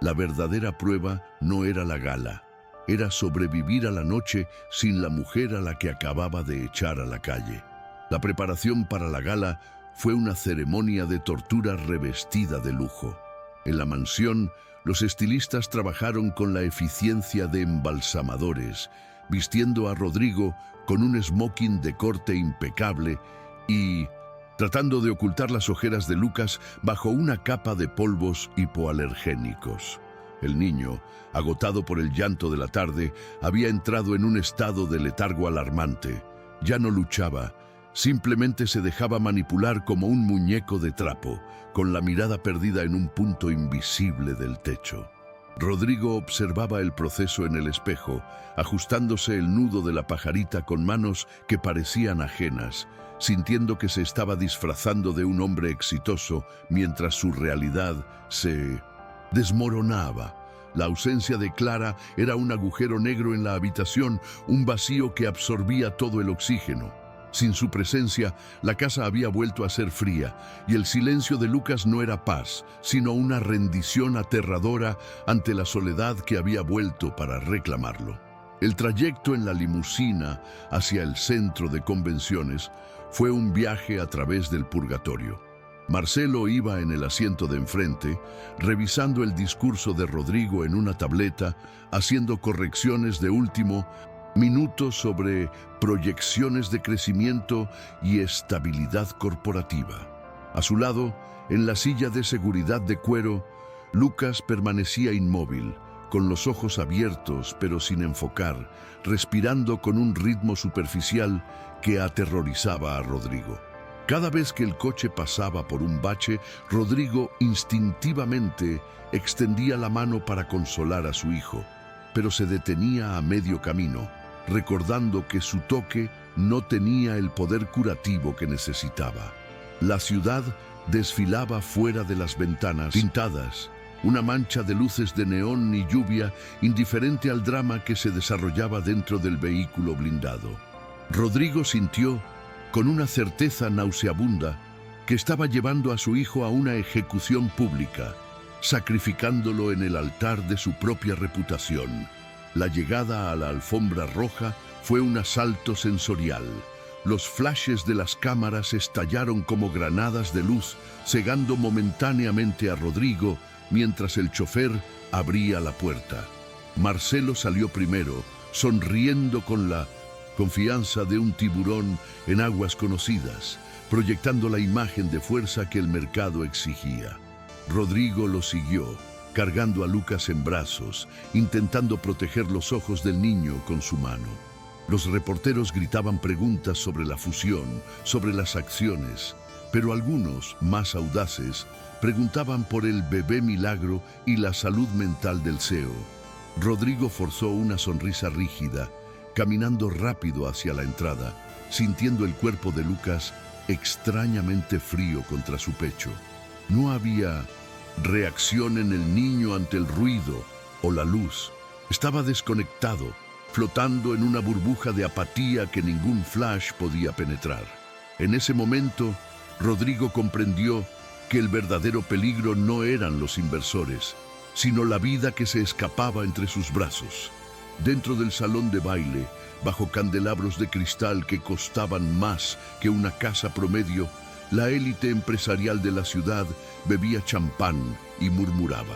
La verdadera prueba no era la gala, era sobrevivir a la noche sin la mujer a la que acababa de echar a la calle. La preparación para la gala fue una ceremonia de tortura revestida de lujo. En la mansión, los estilistas trabajaron con la eficiencia de embalsamadores, vistiendo a Rodrigo con un smoking de corte impecable y tratando de ocultar las ojeras de Lucas bajo una capa de polvos hipoalergénicos. El niño, agotado por el llanto de la tarde, había entrado en un estado de letargo alarmante. Ya no luchaba, simplemente se dejaba manipular como un muñeco de trapo, con la mirada perdida en un punto invisible del techo. Rodrigo observaba el proceso en el espejo, ajustándose el nudo de la pajarita con manos que parecían ajenas, sintiendo que se estaba disfrazando de un hombre exitoso mientras su realidad se desmoronaba. La ausencia de Clara era un agujero negro en la habitación, un vacío que absorbía todo el oxígeno. Sin su presencia, la casa había vuelto a ser fría, y el silencio de Lucas no era paz, sino una rendición aterradora ante la soledad que había vuelto para reclamarlo. El trayecto en la limusina hacia el centro de convenciones fue un viaje a través del purgatorio. Marcelo iba en el asiento de enfrente, revisando el discurso de Rodrigo en una tableta, haciendo correcciones de último minutos sobre proyecciones de crecimiento y estabilidad corporativa. A su lado, en la silla de seguridad de cuero, Lucas permanecía inmóvil, con los ojos abiertos pero sin enfocar, respirando con un ritmo superficial que aterrorizaba a Rodrigo. Cada vez que el coche pasaba por un bache, Rodrigo instintivamente extendía la mano para consolar a su hijo, pero se detenía a medio camino, recordando que su toque no tenía el poder curativo que necesitaba. La ciudad desfilaba fuera de las ventanas pintadas, una mancha de luces de neón y lluvia, indiferente al drama que se desarrollaba dentro del vehículo blindado. Rodrigo sintió, con una certeza nauseabunda, que estaba llevando a su hijo a una ejecución pública, sacrificándolo en el altar de su propia reputación. La llegada a la alfombra roja fue un asalto sensorial. Los flashes de las cámaras estallaron como granadas de luz, cegando momentáneamente a Rodrigo, mientras el chofer abría la puerta. Marcelo salió primero, sonriendo con la confianza de un tiburón en aguas conocidas, proyectando la imagen de fuerza que el mercado exigía. Rodrigo lo siguió, cargando a Lucas en brazos, intentando proteger los ojos del niño con su mano. Los reporteros gritaban preguntas sobre la fusión, sobre las acciones, pero algunos, más audaces, preguntaban por el bebé milagro y la salud mental del CEO. Rodrigo forzó una sonrisa rígida, caminando rápido hacia la entrada, sintiendo el cuerpo de Lucas extrañamente frío contra su pecho. No había reacción en el niño ante el ruido o la luz. Estaba desconectado, flotando en una burbuja de apatía que ningún flash podía penetrar. En ese momento, Rodrigo comprendió que el verdadero peligro no eran los inversores, sino la vida que se escapaba entre sus brazos. Dentro del salón de baile, bajo candelabros de cristal que costaban más que una casa promedio, la élite empresarial de la ciudad bebía champán y murmuraba.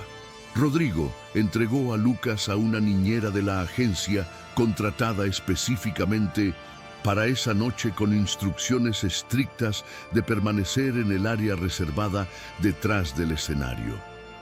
Rodrigo entregó a Lucas a una niñera de la agencia contratada específicamente para esa noche, con instrucciones estrictas de permanecer en el área reservada detrás del escenario.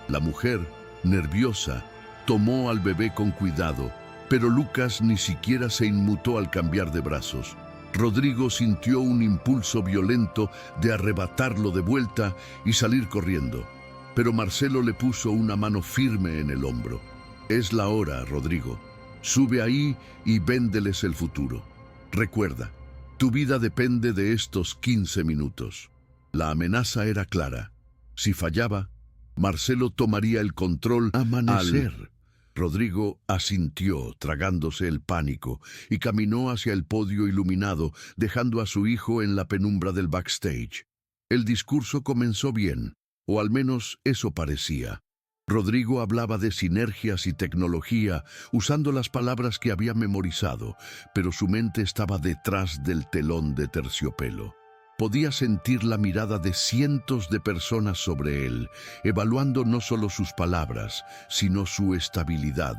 La mujer, nerviosa, tomó al bebé con cuidado, pero Lucas ni siquiera se inmutó al cambiar de brazos. Rodrigo sintió un impulso violento de arrebatarlo de vuelta y salir corriendo, pero Marcelo le puso una mano firme en el hombro. «Es la hora, Rodrigo. Sube ahí y véndeles el futuro. Recuerda, tu vida depende de estos 15 minutos». La amenaza era clara. Si fallaba, Marcelo tomaría el control. Amanecer. Rodrigo asintió, tragándose el pánico, y caminó hacia el podio iluminado, dejando a su hijo en la penumbra del backstage. El discurso comenzó bien, o al menos eso parecía. Rodrigo hablaba de sinergias y tecnología, usando las palabras que había memorizado, pero su mente estaba detrás del telón de terciopelo. Podía sentir la mirada de cientos de personas sobre él, evaluando no solo sus palabras, sino su estabilidad.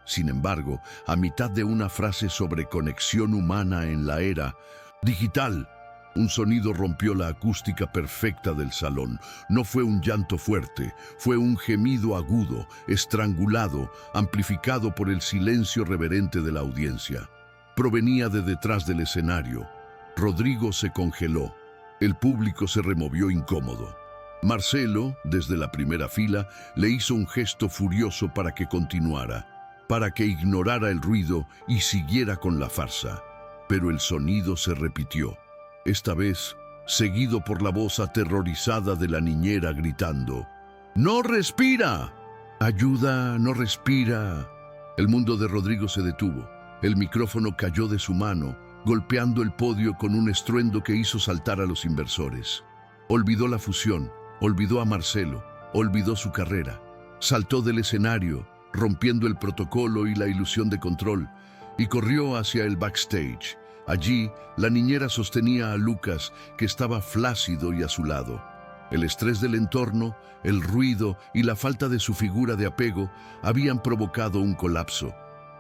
Sin embargo, a mitad de una frase sobre conexión humana en la era digital, un sonido rompió la acústica perfecta del salón. No fue un llanto fuerte, fue un gemido agudo, estrangulado, amplificado por el silencio reverente de la audiencia. Provenía de detrás del escenario. Rodrigo se congeló. El público se removió incómodo. Marcelo, desde la primera fila, le hizo un gesto furioso para que continuara, para que ignorara el ruido y siguiera con la farsa. Pero el sonido se repitió, esta vez seguido por la voz aterrorizada de la niñera gritando: «¡No respira! ¡Ayuda, no respira!». El mundo de Rodrigo se detuvo. El micrófono cayó de su mano, golpeando el podio con un estruendo que hizo saltar a los inversores. Olvidó la fusión, olvidó a Marcelo, olvidó su carrera. Saltó del escenario, rompiendo el protocolo y la ilusión de control, y corrió hacia el backstage. Allí, la niñera sostenía a Lucas, que estaba flácido y a su lado. El estrés del entorno, el ruido y la falta de su figura de apego habían provocado un colapso.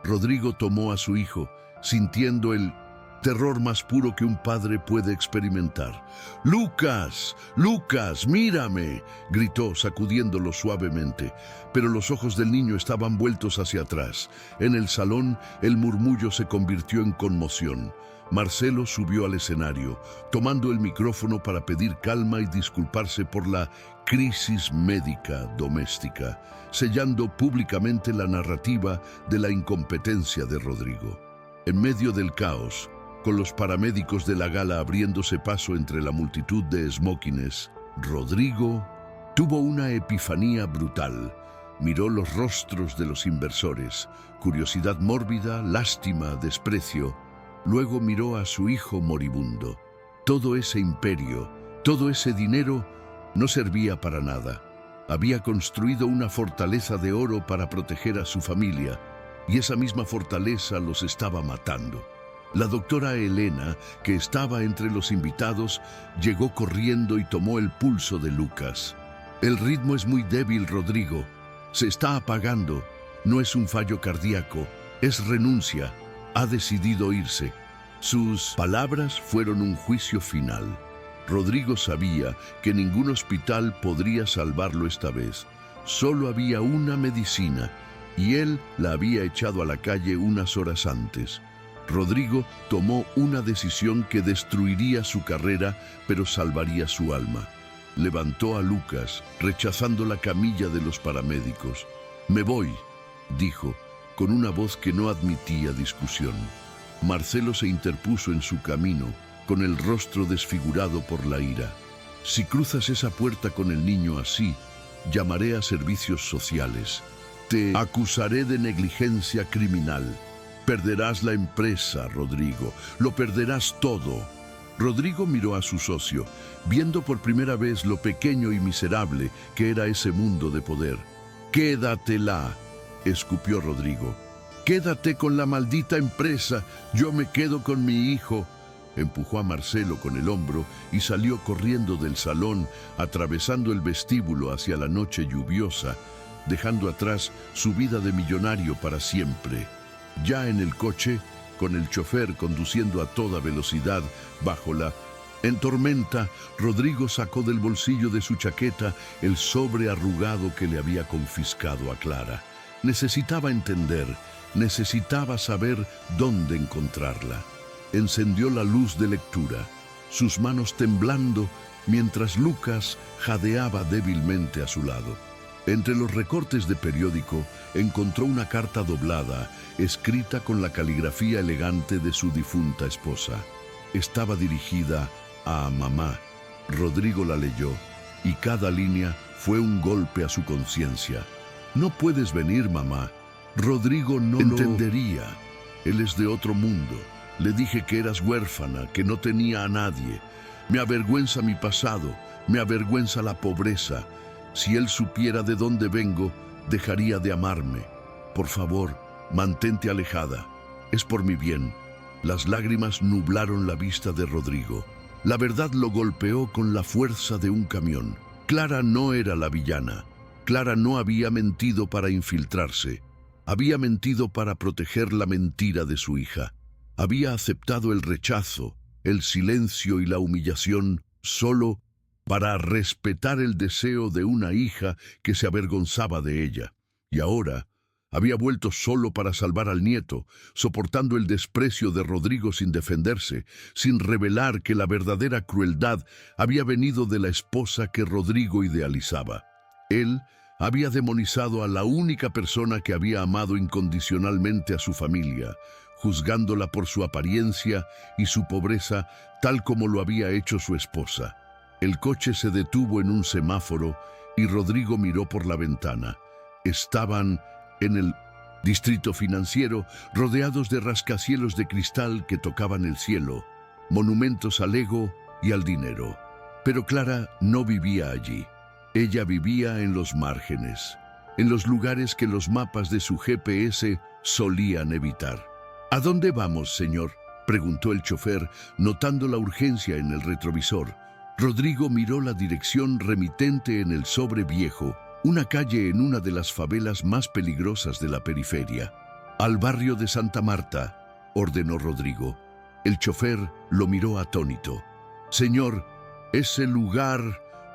Rodrigo tomó a su hijo, sintiendo el terror más puro que un padre puede experimentar. «¡Lucas! ¡Lucas! ¡Mírame!», gritó, sacudiéndolo suavemente, pero los ojos del niño estaban vueltos hacia atrás. En el salón, el murmullo se convirtió en conmoción. Marcelo subió al escenario, tomando el micrófono para pedir calma y disculparse por la crisis médica doméstica, sellando públicamente la narrativa de la incompetencia de Rodrigo. En medio del caos, con los paramédicos de la gala abriéndose paso entre la multitud de smokines, Rodrigo tuvo una epifanía brutal. Miró los rostros de los inversores, curiosidad mórbida, lástima, desprecio. Luego miró a su hijo moribundo. Todo ese imperio, todo ese dinero no servía para nada. Había construido una fortaleza de oro para proteger a su familia, y esa misma fortaleza los estaba matando. La doctora Elena, que estaba entre los invitados, llegó corriendo y tomó el pulso de Lucas. «El ritmo es muy débil, Rodrigo. Se está apagando. No es un fallo cardíaco, es renuncia. Ha decidido irse. Sus palabras fueron un juicio final. Rodrigo sabía que ningún hospital podría salvarlo esta vez. Solo había una medicina, y él la había echado a la calle unas horas antes. Rodrigo tomó una decisión que destruiría su carrera, pero salvaría su alma. Levantó a Lucas, rechazando la camilla de los paramédicos. «Me voy», dijo, con una voz que no admitía discusión. Marcelo se interpuso en su camino, con el rostro desfigurado por la ira. «Si cruzas esa puerta con el niño así, llamaré a servicios sociales. Te acusaré de negligencia criminal. Perderás la empresa, Rodrigo. Lo perderás todo». Rodrigo miró a su socio, viendo por primera vez lo pequeño y miserable que era ese mundo de poder. «Quédatela», escupió Rodrigo. «Quédate con la maldita empresa. Yo me quedo con mi hijo». Empujó a Marcelo con el hombro y salió corriendo del salón, atravesando el vestíbulo hacia la noche lluviosa, dejando atrás su vida de millonario para siempre. Ya en el coche, con el chofer conduciendo a toda velocidad bajo la tormenta, Rodrigo sacó del bolsillo de su chaqueta el sobre arrugado que le había confiscado a Clara. Necesitaba entender, necesitaba saber dónde encontrarla. Encendió la luz de lectura, sus manos temblando mientras Lucas jadeaba débilmente a su lado. Entre los recortes de periódico encontró una carta doblada, escrita con la caligrafía elegante de su difunta esposa. Estaba dirigida a mamá. Rodrigo la leyó y cada línea fue un golpe a su conciencia. «No puedes venir, mamá». Rodrigo no entendería. Él es de otro mundo. Le dije que eras huérfana, que no tenía a nadie. Me avergüenza mi pasado, me avergüenza la pobreza. Si él supiera de dónde vengo, dejaría de amarme. Por favor, mantente alejada. Es por mi bien». Las lágrimas nublaron la vista de Rodrigo. La verdad lo golpeó con la fuerza de un camión. Clara no era la villana. Clara no había mentido para infiltrarse. Había mentido para proteger la mentira de su hija. Había aceptado el rechazo, el silencio y la humillación solo para respetar el deseo de una hija que se avergonzaba de ella. Y ahora había vuelto solo para salvar al nieto, soportando el desprecio de Rodrigo sin defenderse, sin revelar que la verdadera crueldad había venido de la esposa que Rodrigo idealizaba. Él había demonizado a la única persona que había amado incondicionalmente a su familia, juzgándola por su apariencia y su pobreza tal como lo había hecho su esposa. El coche se detuvo en un semáforo y Rodrigo miró por la ventana. Estaban en el distrito financiero, rodeados de rascacielos de cristal que tocaban el cielo, monumentos al ego y al dinero. Pero Clara no vivía allí. Ella vivía en los márgenes, en los lugares que los mapas de su GPS solían evitar. «¿A dónde vamos, señor?», preguntó el chofer, notando la urgencia en el retrovisor. Rodrigo miró la dirección remitente en el sobre viejo, una calle en una de las favelas más peligrosas de la periferia. «Al barrio de Santa Marta», ordenó Rodrigo. El chofer lo miró atónito. «Señor, ese lugar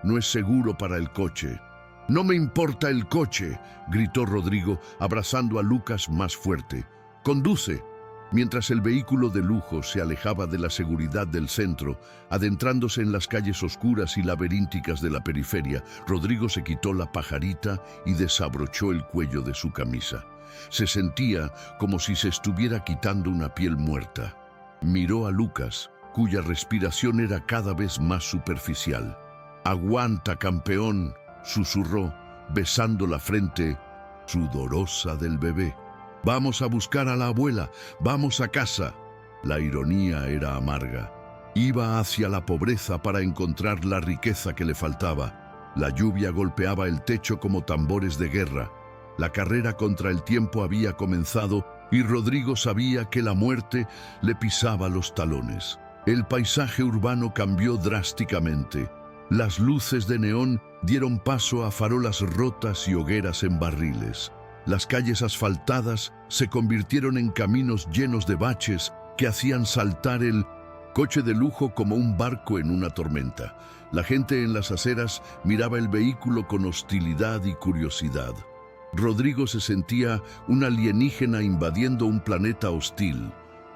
no es seguro para el coche». «No me importa el coche», gritó Rodrigo, abrazando a Lucas más fuerte. «Conduce». Mientras el vehículo de lujo se alejaba de la seguridad del centro, adentrándose en las calles oscuras y laberínticas de la periferia, Rodrigo se quitó la pajarita y desabrochó el cuello de su camisa. Se sentía como si se estuviera quitando una piel muerta. Miró a Lucas, cuya respiración era cada vez más superficial. «Aguanta, campeón», susurró, besando la frente sudorosa del bebé. «Vamos a buscar a la abuela, vamos a casa». La ironía era amarga. Iba hacia la pobreza para encontrar la riqueza que le faltaba. La lluvia golpeaba el techo como tambores de guerra. La carrera contra el tiempo había comenzado y Rodrigo sabía que la muerte le pisaba los talones. El paisaje urbano cambió drásticamente. Las luces de neón dieron paso a farolas rotas y hogueras en barriles. Las calles asfaltadas se convirtieron en caminos llenos de baches que hacían saltar el coche de lujo como un barco en una tormenta. La gente en las aceras miraba el vehículo con hostilidad y curiosidad. Rodrigo se sentía un alienígena invadiendo un planeta hostil,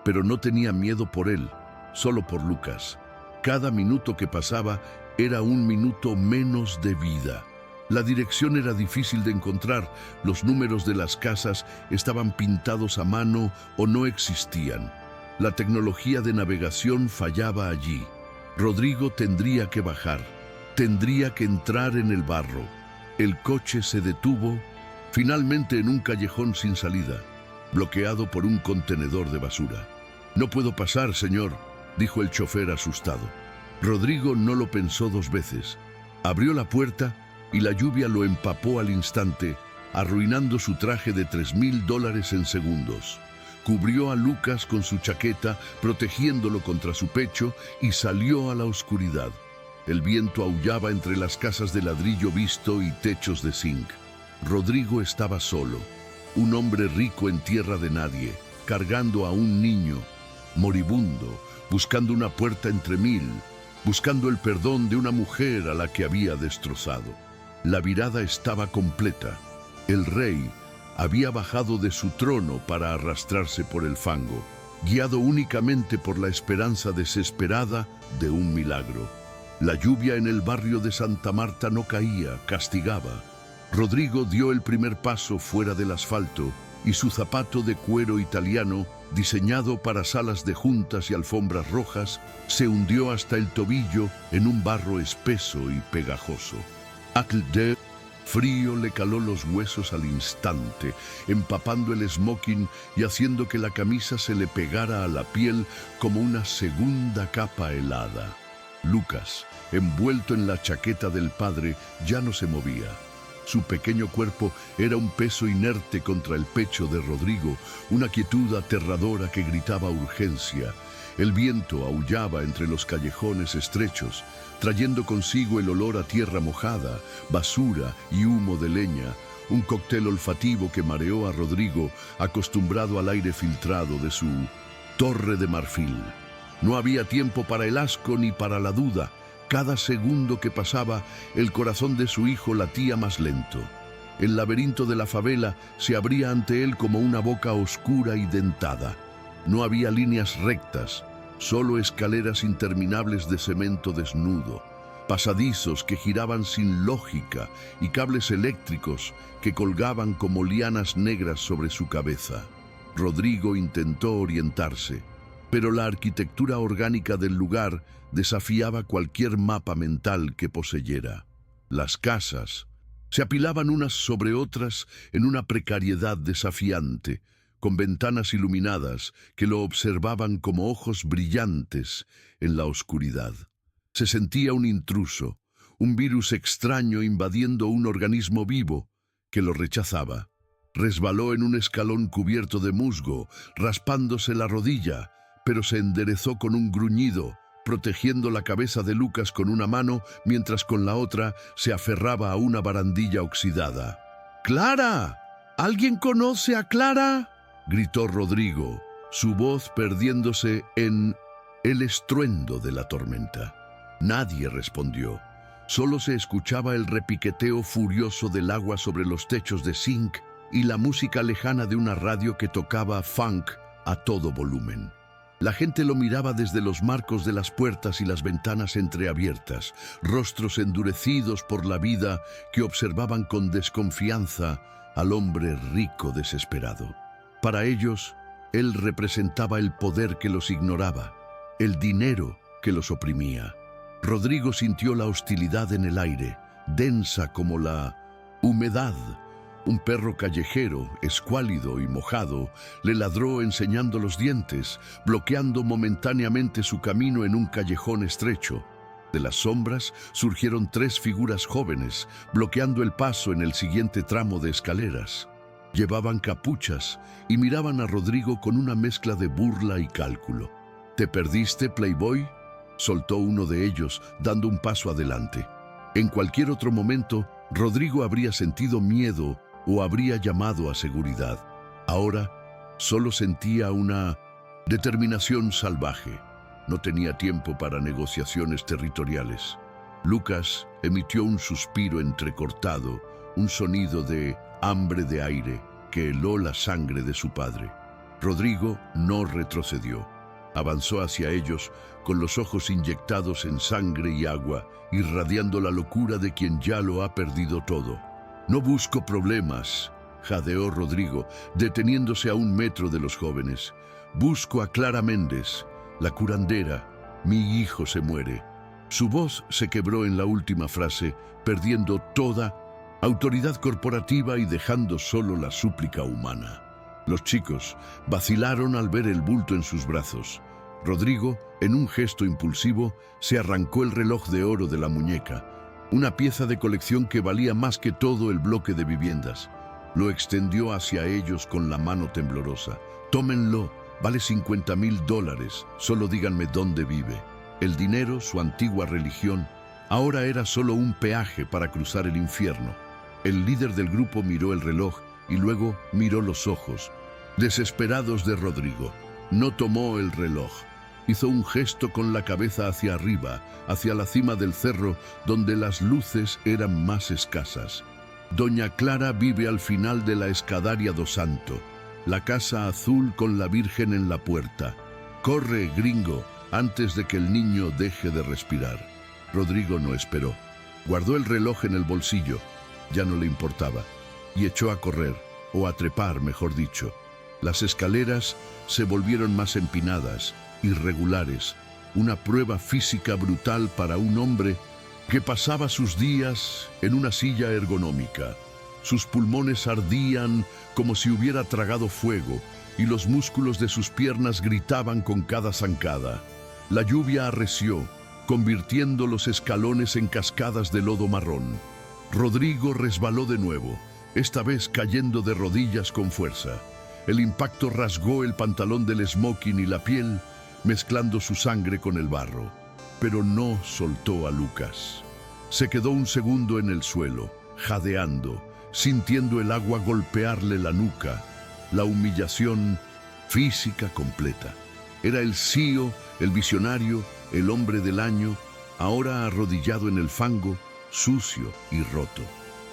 pero no tenía miedo por él, solo por Lucas. Cada minuto que pasaba era un minuto menos de vida. La dirección era difícil de encontrar, los números de las casas estaban pintados a mano o no existían. La tecnología de navegación fallaba allí. Rodrigo tendría que bajar, tendría que entrar en el barro. El coche se detuvo, finalmente en un callejón sin salida, bloqueado por un contenedor de basura. «No puedo pasar, señor», dijo el chofer asustado. Rodrigo no lo pensó dos veces. Abrió la puerta y la lluvia lo empapó al instante, arruinando su traje de $3.000 en segundos. Cubrió a Lucas con su chaqueta, protegiéndolo contra su pecho, y salió a la oscuridad. El viento aullaba entre las casas de ladrillo visto y techos de zinc. Rodrigo estaba solo, un hombre rico en tierra de nadie, cargando a un niño, moribundo, buscando una puerta entre mil, buscando el perdón de una mujer a la que había destrozado. La virada estaba completa. El rey había bajado de su trono para arrastrarse por el fango, guiado únicamente por la esperanza desesperada de un milagro. La lluvia en el barrio de Santa Marta no caía, castigaba. Rodrigo dio el primer paso fuera del asfalto y su zapato de cuero italiano, diseñado para salas de juntas y alfombras rojas, se hundió hasta el tobillo en un barro espeso y pegajoso. Aquel frío le caló los huesos al instante, empapando el smoking y haciendo que la camisa se le pegara a la piel como una segunda capa helada. Lucas, envuelto en la chaqueta del padre, ya no se movía. Su pequeño cuerpo era un peso inerte contra el pecho de Rodrigo, una quietud aterradora que gritaba urgencia. El viento aullaba entre los callejones estrechos, trayendo consigo el olor a tierra mojada, basura y humo de leña, un cóctel olfativo que mareó a Rodrigo, acostumbrado al aire filtrado de su torre de marfil. No había tiempo para el asco ni para la duda. Cada segundo que pasaba, el corazón de su hijo latía más lento. El laberinto de la favela se abría ante él como una boca oscura y dentada. No había líneas rectas, solo escaleras interminables de cemento desnudo, pasadizos que giraban sin lógica y cables eléctricos que colgaban como lianas negras sobre su cabeza. Rodrigo intentó orientarse, pero la arquitectura orgánica del lugar desafiaba cualquier mapa mental que poseyera. Las casas se apilaban unas sobre otras en una precariedad desafiante, con ventanas iluminadas que lo observaban como ojos brillantes en la oscuridad. Se sentía un intruso, un virus extraño invadiendo un organismo vivo que lo rechazaba. Resbaló en un escalón cubierto de musgo, raspándose la rodilla, pero se enderezó con un gruñido, protegiendo la cabeza de Lucas con una mano, mientras con la otra se aferraba a una barandilla oxidada. ¡Clara! ¿Alguien conoce a Clara?, gritó Rodrigo, su voz perdiéndose en el estruendo de la tormenta. Nadie respondió. Solo se escuchaba el repiqueteo furioso del agua sobre los techos de zinc y la música lejana de una radio que tocaba funk a todo volumen. La gente lo miraba desde los marcos de las puertas y las ventanas entreabiertas, rostros endurecidos por la vida que observaban con desconfianza al hombre rico desesperado. Para ellos, él representaba el poder que los ignoraba, el dinero que los oprimía. Rodrigo sintió la hostilidad en el aire, densa como la humedad. Un perro callejero, escuálido y mojado, le ladró enseñando los dientes, bloqueando momentáneamente su camino en un callejón estrecho. De las sombras surgieron tres figuras jóvenes, bloqueando el paso en el siguiente tramo de escaleras. Llevaban capuchas y miraban a Rodrigo con una mezcla de burla y cálculo. «¿Te perdiste, Playboy?», Soltó uno de ellos, dando un paso adelante. En cualquier otro momento, Rodrigo habría sentido miedo o habría llamado a seguridad. Ahora, solo sentía una determinación salvaje. No tenía tiempo para negociaciones territoriales. Lucas emitió un suspiro entrecortado, un sonido de hambre de aire que heló la sangre de su padre. Rodrigo no retrocedió. Avanzó hacia ellos con los ojos inyectados en sangre y agua, irradiando la locura de quien ya lo ha perdido todo. «No busco problemas», jadeó Rodrigo, deteniéndose a 1 metro de los jóvenes. «Busco a Clara Méndez, la curandera. Mi hijo se muere». Su voz se quebró en la última frase, perdiendo toda autoridad corporativa y dejando solo la súplica humana. Los chicos vacilaron al ver el bulto en sus brazos. Rodrigo, en un gesto impulsivo, se arrancó el reloj de oro de la muñeca, una pieza de colección que valía más que todo el bloque de viviendas. Lo extendió hacia ellos con la mano temblorosa. «Tómenlo, vale $50,000, solo díganme dónde vive». El dinero, su antigua religión, ahora era solo un peaje para cruzar el infierno. El líder del grupo miró el reloj y luego miró los ojos, desesperados de Rodrigo. No tomó el reloj. Hizo un gesto con la cabeza hacia arriba, hacia la cima del cerro, donde las luces eran más escasas. Doña Clara vive al final de la Escadaria do Santo, la casa azul con la Virgen en la puerta. «Corre, gringo, antes de que el niño deje de respirar». Rodrigo no esperó. Guardó el reloj en el bolsillo, ya no le importaba, y echó a correr, o a trepar, mejor dicho. Las escaleras se volvieron más empinadas, irregulares, una prueba física brutal para un hombre que pasaba sus días en una silla ergonómica. Sus pulmones ardían como si hubiera tragado fuego, y los músculos de sus piernas gritaban con cada zancada. La lluvia arreció, convirtiendo los escalones en cascadas de lodo marrón. Rodrigo resbaló de nuevo, esta vez cayendo de rodillas con fuerza. El impacto rasgó el pantalón del smoking y la piel, mezclando su sangre con el barro. Pero no soltó a Lucas. Se quedó un segundo en el suelo, jadeando, sintiendo el agua golpearle la nuca. La humillación física completa. Era el CEO, el visionario, el hombre del año, ahora arrodillado en el fango, sucio y roto.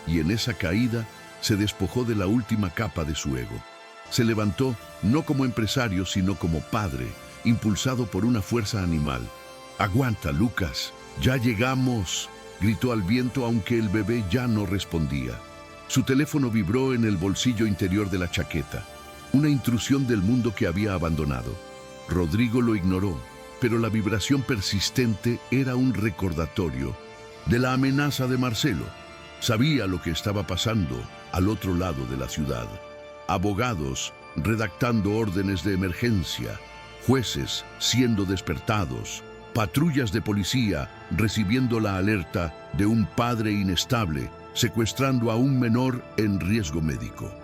Y en esa caída se despojó de la última capa de su ego. Se levantó no como empresario, sino como padre, impulsado por una fuerza animal. «Aguanta, Lucas, ya llegamos», gritó al viento, aunque el bebé ya no respondía. Su teléfono vibró en el bolsillo interior de la chaqueta, una intrusión del mundo que había abandonado. Rodrigo lo ignoró, pero la vibración persistente era un recordatorio de la amenaza de Marcelo. Sabía lo que estaba pasando al otro lado de la ciudad. Abogados redactando órdenes de emergencia, jueces siendo despertados, patrullas de policía recibiendo la alerta de un padre inestable secuestrando a un menor en riesgo médico.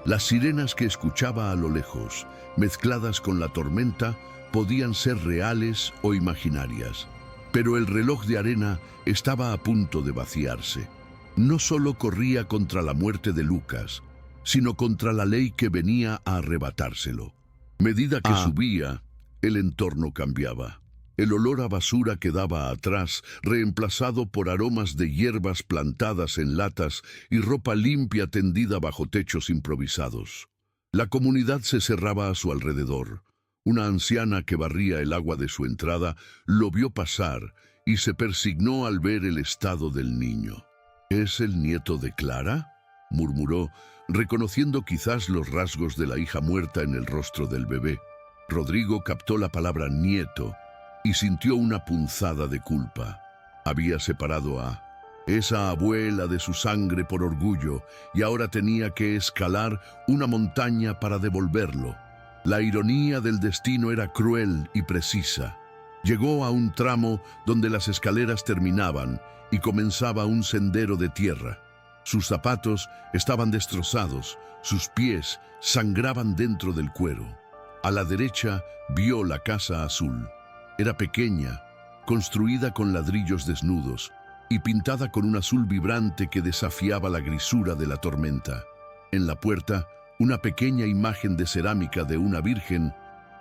Las sirenas que escuchaba a lo lejos, mezcladas con la tormenta, podían ser reales o imaginarias. Pero el reloj de arena estaba a punto de vaciarse. No solo corría contra la muerte de Lucas, sino contra la ley que venía a arrebatárselo. A medida que subía, el entorno cambiaba. El olor a basura quedaba atrás, reemplazado por aromas de hierbas plantadas en latas y ropa limpia tendida bajo techos improvisados. La comunidad se cerraba a su alrededor. Una anciana que barría el agua de su entrada lo vio pasar y se persignó al ver el estado del niño. «¿Es el nieto de Clara?», murmuró, reconociendo quizás los rasgos de la hija muerta en el rostro del bebé. Rodrigo captó la palabra nieto y sintió una punzada de culpa. Había separado a esa abuela de su sangre por orgullo y ahora tenía que escalar una montaña para devolverlo. La ironía del destino era cruel y precisa. Llegó a un tramo donde las escaleras terminaban y comenzaba un sendero de tierra. Sus zapatos estaban destrozados, sus pies sangraban dentro del cuero. A la derecha vio la casa azul. Era pequeña, construida con ladrillos desnudos y pintada con un azul vibrante que desafiaba la grisura de la tormenta. En la puerta, una pequeña imagen de cerámica de una virgen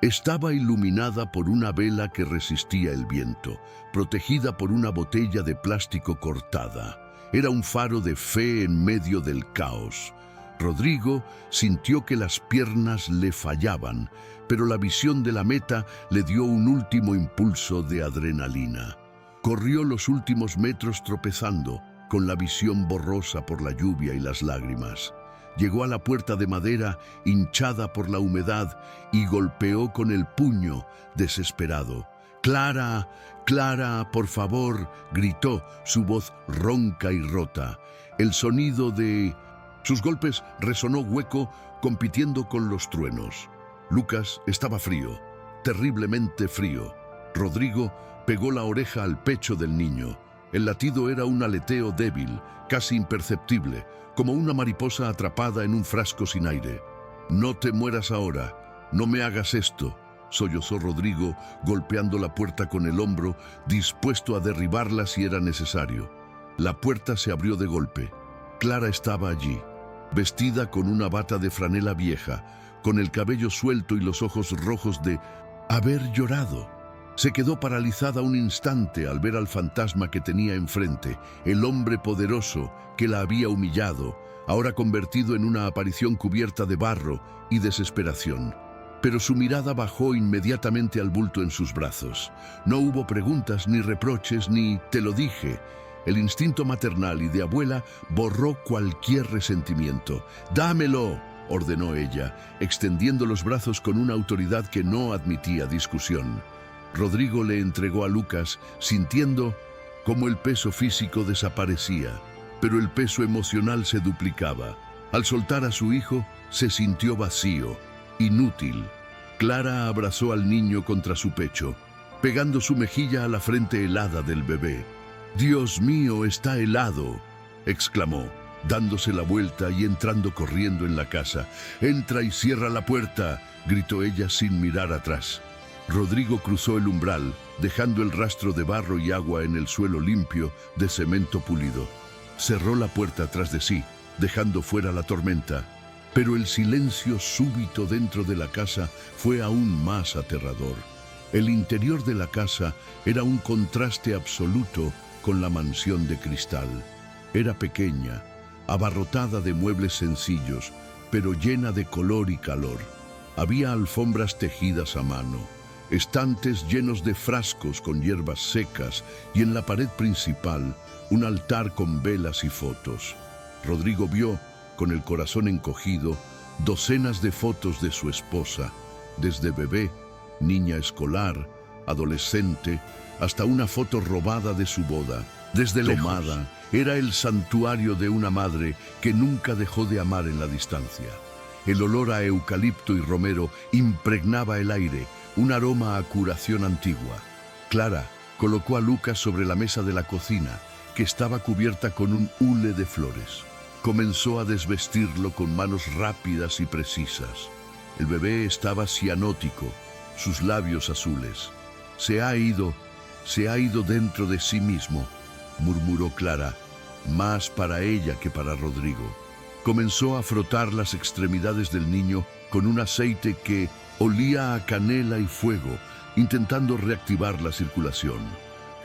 estaba iluminada por una vela que resistía el viento, protegida por una botella de plástico cortada. Era un faro de fe en medio del caos. Rodrigo sintió que las piernas le fallaban, pero la visión de la meta le dio un último impulso de adrenalina. Corrió los últimos metros tropezando, con la visión borrosa por la lluvia y las lágrimas. Llegó a la puerta de madera, hinchada por la humedad, y golpeó con el puño, desesperado. «¡Clara! ¡Clara, por favor!», gritó, su voz ronca y rota. El sonido de sus golpes resonó hueco, compitiendo con los truenos. Lucas estaba frío, terriblemente frío. Rodrigo pegó la oreja al pecho del niño. El latido era un aleteo débil, casi imperceptible, como una mariposa atrapada en un frasco sin aire. «No te mueras ahora, no me hagas esto», sollozó Rodrigo, golpeando la puerta con el hombro, dispuesto a derribarla si era necesario. La puerta se abrió de golpe. Clara estaba allí, vestida con una bata de franela vieja, con el cabello suelto y los ojos rojos de haber llorado. Se quedó paralizada un instante al ver al fantasma que tenía enfrente, el hombre poderoso que la había humillado, ahora convertido en una aparición cubierta de barro y desesperación. Pero su mirada bajó inmediatamente al bulto en sus brazos. No hubo preguntas ni reproches ni «te lo dije». El instinto maternal y de abuela borró cualquier resentimiento. «¡Dámelo!», ordenó ella, extendiendo los brazos con una autoridad que no admitía discusión. Rodrigo le entregó a Lucas, sintiendo cómo el peso físico desaparecía, pero el peso emocional se duplicaba. Al soltar a su hijo, se sintió vacío, inútil. Clara abrazó al niño contra su pecho, pegando su mejilla a la frente helada del bebé. «¡Dios mío, está helado!», exclamó, dándose la vuelta y entrando corriendo en la casa. «¡Entra y cierra la puerta!», gritó ella sin mirar atrás. Rodrigo cruzó el umbral, dejando el rastro de barro y agua en el suelo limpio de cemento pulido. Cerró la puerta tras de sí, dejando fuera la tormenta. Pero el silencio súbito dentro de la casa fue aún más aterrador. El interior de la casa era un contraste absoluto con la mansión de cristal. Era pequeña, abarrotada de muebles sencillos, pero llena de color y calor. Había alfombras tejidas a mano, estantes llenos de frascos con hierbas secas y en la pared principal un altar con velas y fotos. Rodrigo vio, con el corazón encogido, docenas de fotos de su esposa, desde bebé, niña escolar, adolescente, hasta una foto robada de su boda. Desde tomada, era el santuario de una madre que nunca dejó de amar en la distancia. El olor a eucalipto y romero impregnaba el aire, un aroma a curación antigua. Clara colocó a Lucas sobre la mesa de la cocina, que estaba cubierta con un hule de flores. Comenzó a desvestirlo con manos rápidas y precisas. El bebé estaba cianótico, sus labios azules. Se ha ido dentro de sí mismo», murmuró Clara, más para ella que para Rodrigo. Comenzó a frotar las extremidades del niño con un aceite que olía a canela y fuego, intentando reactivar la circulación.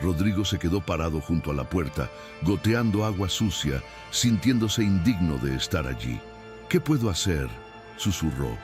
Rodrigo se quedó parado junto a la puerta, goteando agua sucia, sintiéndose indigno de estar allí. «¿Qué puedo hacer?», susurró.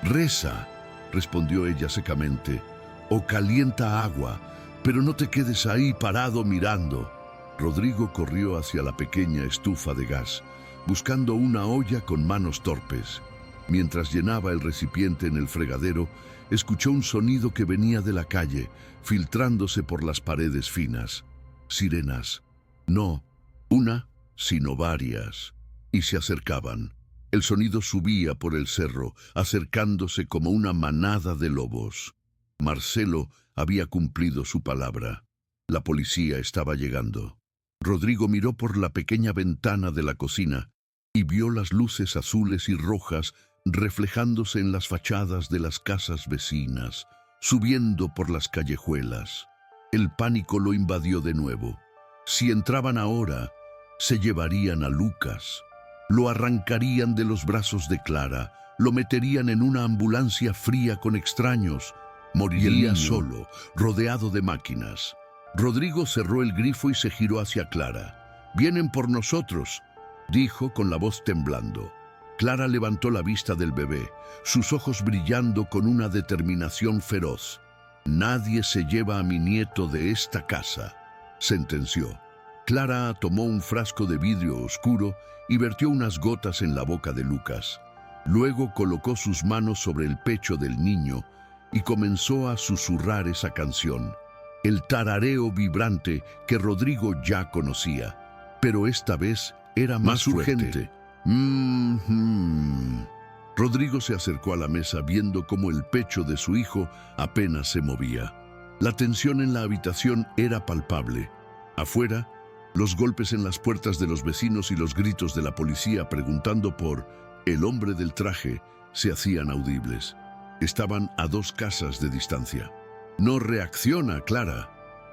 «Reza», respondió ella secamente, «o calienta agua, pero no te quedes ahí parado mirando». Rodrigo corrió hacia la pequeña estufa de gas, buscando una olla con manos torpes. Mientras llenaba el recipiente en el fregadero, escuchó un sonido que venía de la calle, filtrándose por las paredes finas. Sirenas. No una, sino varias. Y se acercaban. El sonido subía por el cerro, acercándose como una manada de lobos. Marcelo había cumplido su palabra. La policía estaba llegando. Rodrigo miró por la pequeña ventana de la cocina y vio las luces azules y rojas reflejándose en las fachadas de las casas vecinas, subiendo por las callejuelas. El pánico lo invadió de nuevo. Si entraban ahora, se llevarían a Lucas. Lo arrancarían de los brazos de Clara, lo meterían en una ambulancia fría con extraños. Moriría solo, rodeado de máquinas. Rodrigo cerró el grifo y se giró hacia Clara. «Vienen por nosotros», dijo con la voz temblando. Clara levantó la vista del bebé, sus ojos brillando con una determinación feroz. «Nadie se lleva a mi nieto de esta casa», sentenció. Clara tomó un frasco de vidrio oscuro y vertió unas gotas en la boca de Lucas. Luego colocó sus manos sobre el pecho del niño y comenzó a susurrar esa canción, el tarareo vibrante que Rodrigo ya conocía, pero esta vez era más urgente. Rodrigo se acercó a la mesa viendo cómo el pecho de su hijo apenas se movía. La tensión en la habitación era palpable. Afuera, los golpes en las puertas de los vecinos y los gritos de la policía preguntando por el hombre del traje se hacían audibles. Estaban a 2 casas de distancia. «No reacciona, Clara»,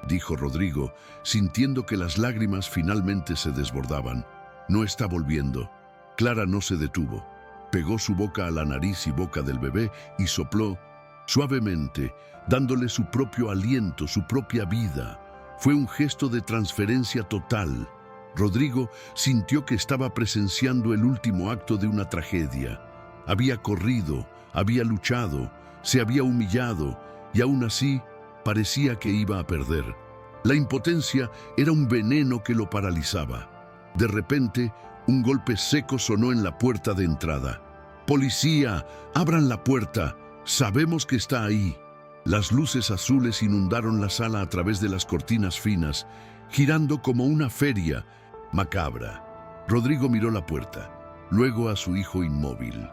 dijo Rodrigo, sintiendo que las lágrimas finalmente se desbordaban. «No está volviendo». Clara no se detuvo. Pegó su boca a la nariz y boca del bebé y sopló suavemente, dándole su propio aliento, su propia vida. Fue un gesto de transferencia total. Rodrigo sintió que estaba presenciando el último acto de una tragedia. Había corrido, había luchado, se había humillado y aún así parecía que iba a perder. La impotencia era un veneno que lo paralizaba. De repente, un golpe seco sonó en la puerta de entrada. «¡Policía! ¡Abran la puerta! Sabemos que está ahí». Las luces azules inundaron la sala a través de las cortinas finas, girando como una feria macabra. Rodrigo miró la puerta, luego a su hijo inmóvil.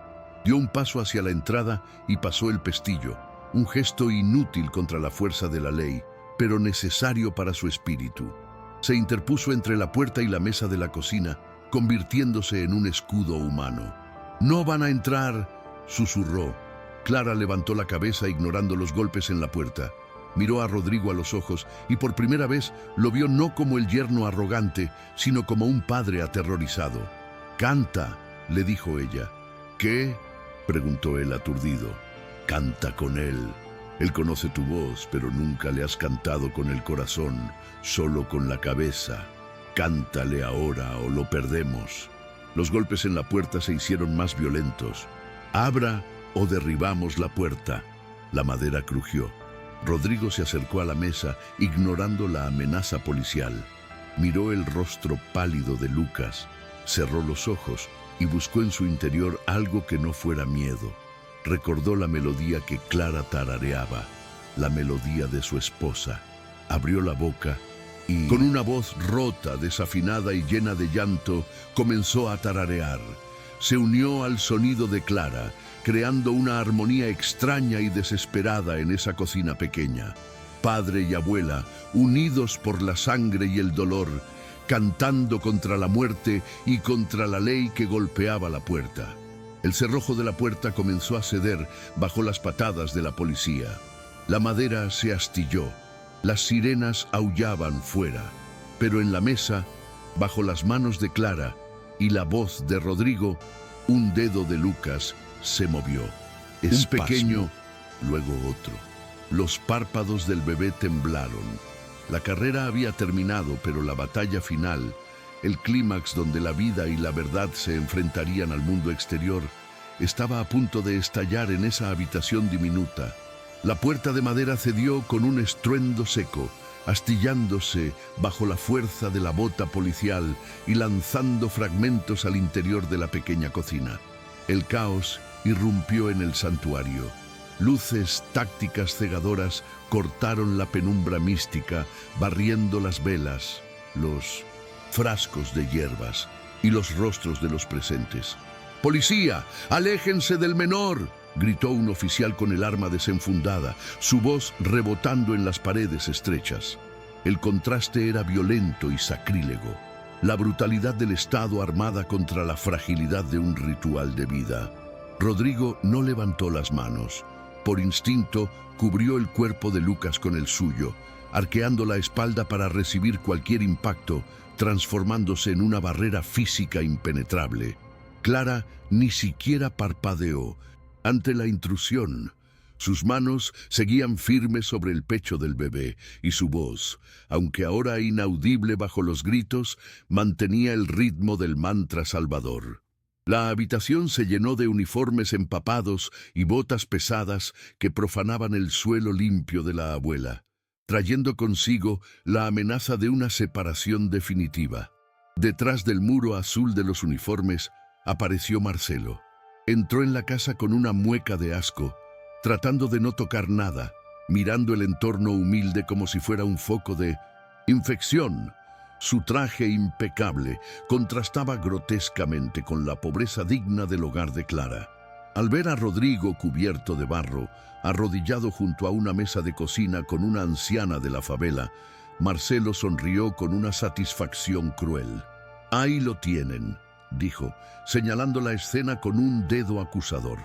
Dio un paso hacia la entrada y pasó el pestillo, un gesto inútil contra la fuerza de la ley, pero necesario para su espíritu. Se interpuso entre la puerta y la mesa de la cocina, convirtiéndose en un escudo humano. «¡No van a entrar!», susurró. Clara levantó la cabeza ignorando los golpes en la puerta. Miró a Rodrigo a los ojos y por primera vez lo vio no como el yerno arrogante, sino como un padre aterrorizado. «Canta», le dijo ella. «¿Qué?», preguntó él aturdido. «Canta con él. Él conoce tu voz, pero nunca le has cantado con el corazón, solo con la cabeza. Cántale ahora o lo perdemos». Los golpes en la puerta se hicieron más violentos. «Abra o derribamos la puerta». La madera crujió. Rodrigo se acercó a la mesa, ignorando la amenaza policial. Miró el rostro pálido de Lucas, cerró los ojos y buscó en su interior algo que no fuera miedo. Recordó la melodía que Clara tarareaba, la melodía de su esposa. Abrió la boca y, con una voz rota, desafinada y llena de llanto, comenzó a tararear. Se unió al sonido de Clara, creando una armonía extraña y desesperada en esa cocina pequeña. Padre y abuela, unidos por la sangre y el dolor, cantando contra la muerte y contra la ley que golpeaba la puerta. El cerrojo de la puerta comenzó a ceder bajo las patadas de la policía. La madera se astilló, las sirenas aullaban fuera, pero en la mesa, bajo las manos de Clara y la voz de Rodrigo, un dedo de Lucas se movió. Es pequeño, luego otro. Los párpados del bebé temblaron. La carrera había terminado, pero la batalla final, el clímax donde la vida y la verdad se enfrentarían al mundo exterior, estaba a punto de estallar en esa habitación diminuta. La puerta de madera cedió con un estruendo seco, astillándose bajo la fuerza de la bota policial y lanzando fragmentos al interior de la pequeña cocina. El caos irrumpió en el santuario. Luces tácticas cegadoras cortaron la penumbra mística, barriendo las velas, los frascos de hierbas y los rostros de los presentes. «¡Policía! ¡Aléjense del menor!», gritó un oficial con el arma desenfundada, su voz rebotando en las paredes estrechas. El contraste era violento y sacrílego. La brutalidad del Estado armada contra la fragilidad de un ritual de vida. Rodrigo no levantó las manos. Por instinto, cubrió el cuerpo de Lucas con el suyo, arqueando la espalda para recibir cualquier impacto, transformándose en una barrera física impenetrable. Clara ni siquiera parpadeó ante la intrusión. Sus manos seguían firmes sobre el pecho del bebé y su voz, aunque ahora inaudible bajo los gritos, mantenía el ritmo del mantra salvador. La habitación se llenó de uniformes empapados y botas pesadas que profanaban el suelo limpio de la abuela, trayendo consigo la amenaza de una separación definitiva. Detrás del muro azul de los uniformes apareció Marcelo. Entró en la casa con una mueca de asco, tratando de no tocar nada, mirando el entorno humilde como si fuera un foco de infección. Su traje impecable contrastaba grotescamente con la pobreza digna del hogar de Clara. Al ver a Rodrigo cubierto de barro, arrodillado junto a una mesa de cocina con una anciana de la favela, Marcelo sonrió con una satisfacción cruel. «Ahí lo tienen», dijo, señalando la escena con un dedo acusador.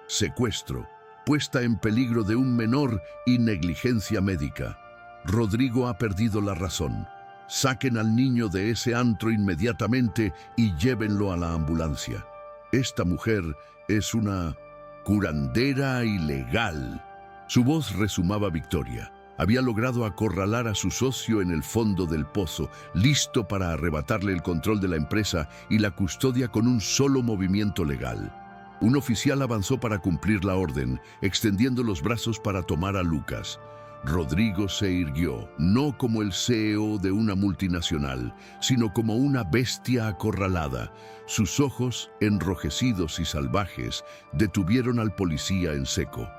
«Secuestro, puesta en peligro de un menor y negligencia médica. Rodrigo ha perdido la razón. Saquen al niño de ese antro inmediatamente y llévenlo a la ambulancia. Esta mujer es una curandera ilegal». Su voz rezumaba victoria. Había logrado acorralar a su socio en el fondo del pozo, listo para arrebatarle el control de la empresa y la custodia con un solo movimiento legal. Un oficial avanzó para cumplir la orden, extendiendo los brazos para tomar a Lucas. Rodrigo se irguió, no como el CEO de una multinacional, sino como una bestia acorralada. Sus ojos, enrojecidos y salvajes, detuvieron al policía en seco.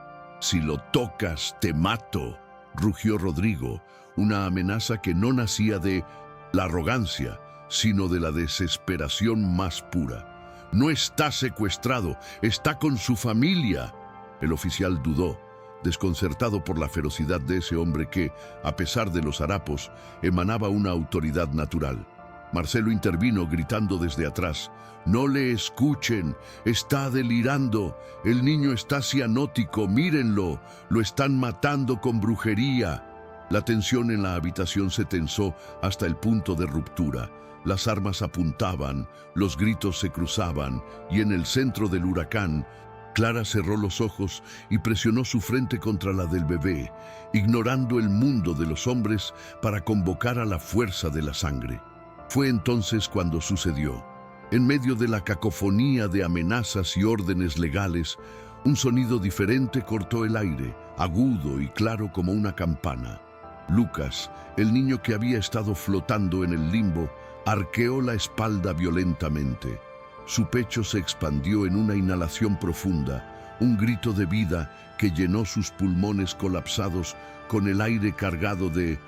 «Si lo tocas, te mato», rugió Rodrigo, una amenaza que no nacía de la arrogancia, sino de la desesperación más pura. «No está secuestrado, está con su familia». El oficial dudó, desconcertado por la ferocidad de ese hombre que, a pesar de los harapos, emanaba una autoridad natural. Marcelo intervino gritando desde atrás: «No le escuchen, está delirando, el niño está cianótico, mírenlo, lo están matando con brujería». La tensión en la habitación se tensó hasta el punto de ruptura. Las armas apuntaban, los gritos se cruzaban, y en el centro del huracán, Clara cerró los ojos y presionó su frente contra la del bebé, ignorando el mundo de los hombres para convocar a la fuerza de la sangre. Fue entonces cuando sucedió. En medio de la cacofonía de amenazas y órdenes legales, un sonido diferente cortó el aire, agudo y claro como una campana. Lucas, el niño que había estado flotando en el limbo, arqueó la espalda violentamente. Su pecho se expandió en una inhalación profunda, un grito de vida que llenó sus pulmones colapsados con el aire cargado de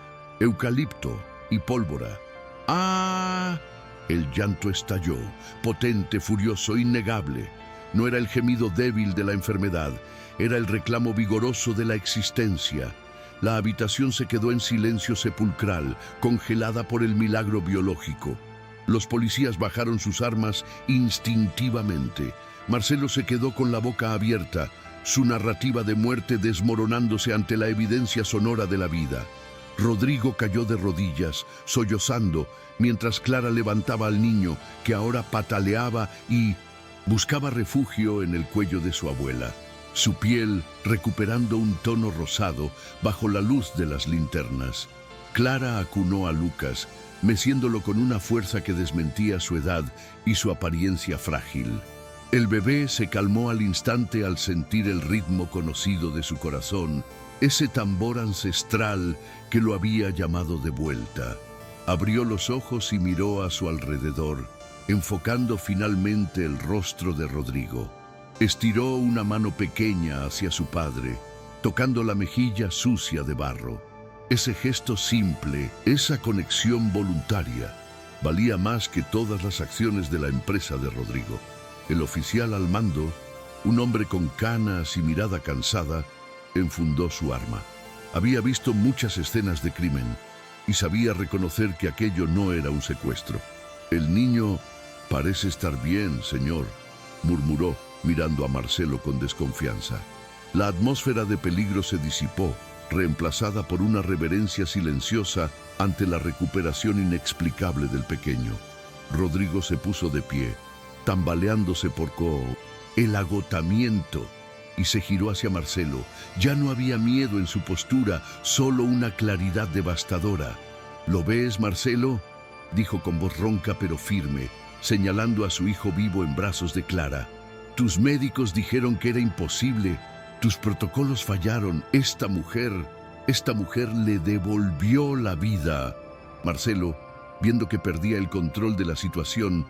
eucalipto y pólvora. ¡Ah! El llanto estalló, potente, furioso, innegable. No era el gemido débil de la enfermedad, era el reclamo vigoroso de la existencia. La habitación se quedó en silencio sepulcral, congelada por el milagro biológico. Los policías bajaron sus armas instintivamente. Marcelo se quedó con la boca abierta, su narrativa de muerte desmoronándose ante la evidencia sonora de la vida. Rodrigo cayó de rodillas, sollozando, mientras Clara levantaba al niño, que ahora pataleaba y buscaba refugio en el cuello de su abuela. Su piel recuperando un tono rosado bajo la luz de las linternas. Clara acunó a Lucas, meciéndolo con una fuerza que desmentía su edad y su apariencia frágil. El bebé se calmó al instante al sentir el ritmo conocido de su corazón, ese tambor ancestral que lo había llamado de vuelta. Abrió los ojos y miró a su alrededor, enfocando finalmente el rostro de Rodrigo. Estiró una mano pequeña hacia su padre, tocando la mejilla sucia de barro. Ese gesto simple, esa conexión voluntaria, valía más que todas las acciones de la empresa de Rodrigo. El oficial al mando, un hombre con canas y mirada cansada, enfundó su arma. Había visto muchas escenas de crimen y sabía reconocer que aquello no era un secuestro. «El niño parece estar bien, señor», murmuró, mirando a Marcelo con desconfianza. La atmósfera de peligro se disipó reemplazada por una reverencia silenciosa ante la recuperación inexplicable del pequeño. Rodrigo se puso de pie, tambaleándose por el agotamiento, y se giró hacia Marcelo. Ya no había miedo en su postura, solo una claridad devastadora. ¿Lo ves, Marcelo?, dijo con voz ronca pero firme, señalando a su hijo vivo en brazos de Clara. Tus médicos dijeron que era imposible. Tus protocolos fallaron. Esta mujer le devolvió la vida. Marcelo, viendo que perdía el control de la situación,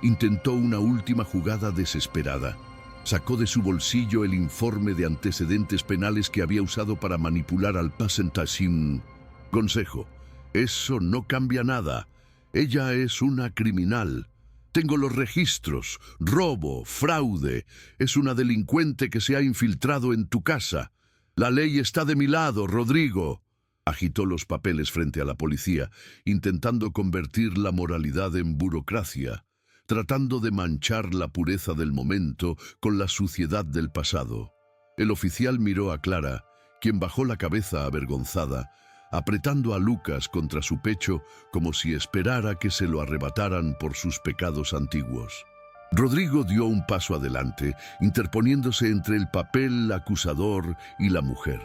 intentó una última jugada desesperada. Sacó de su bolsillo el informe de antecedentes penales que había usado para manipular al paciente sin consejo. Eso no cambia nada. Ella es una criminal. Tengo los registros. Robo, fraude. Es una delincuente que se ha infiltrado en tu casa. La ley está de mi lado, Rodrigo. Agitó los papeles frente a la policía, intentando convertir la moralidad en burocracia, tratando de manchar la pureza del momento con la suciedad del pasado. El oficial miró a Clara, quien bajó la cabeza avergonzada, apretando a Lucas contra su pecho como si esperara que se lo arrebataran por sus pecados antiguos. Rodrigo dio un paso adelante, interponiéndose entre el papel acusador y la mujer.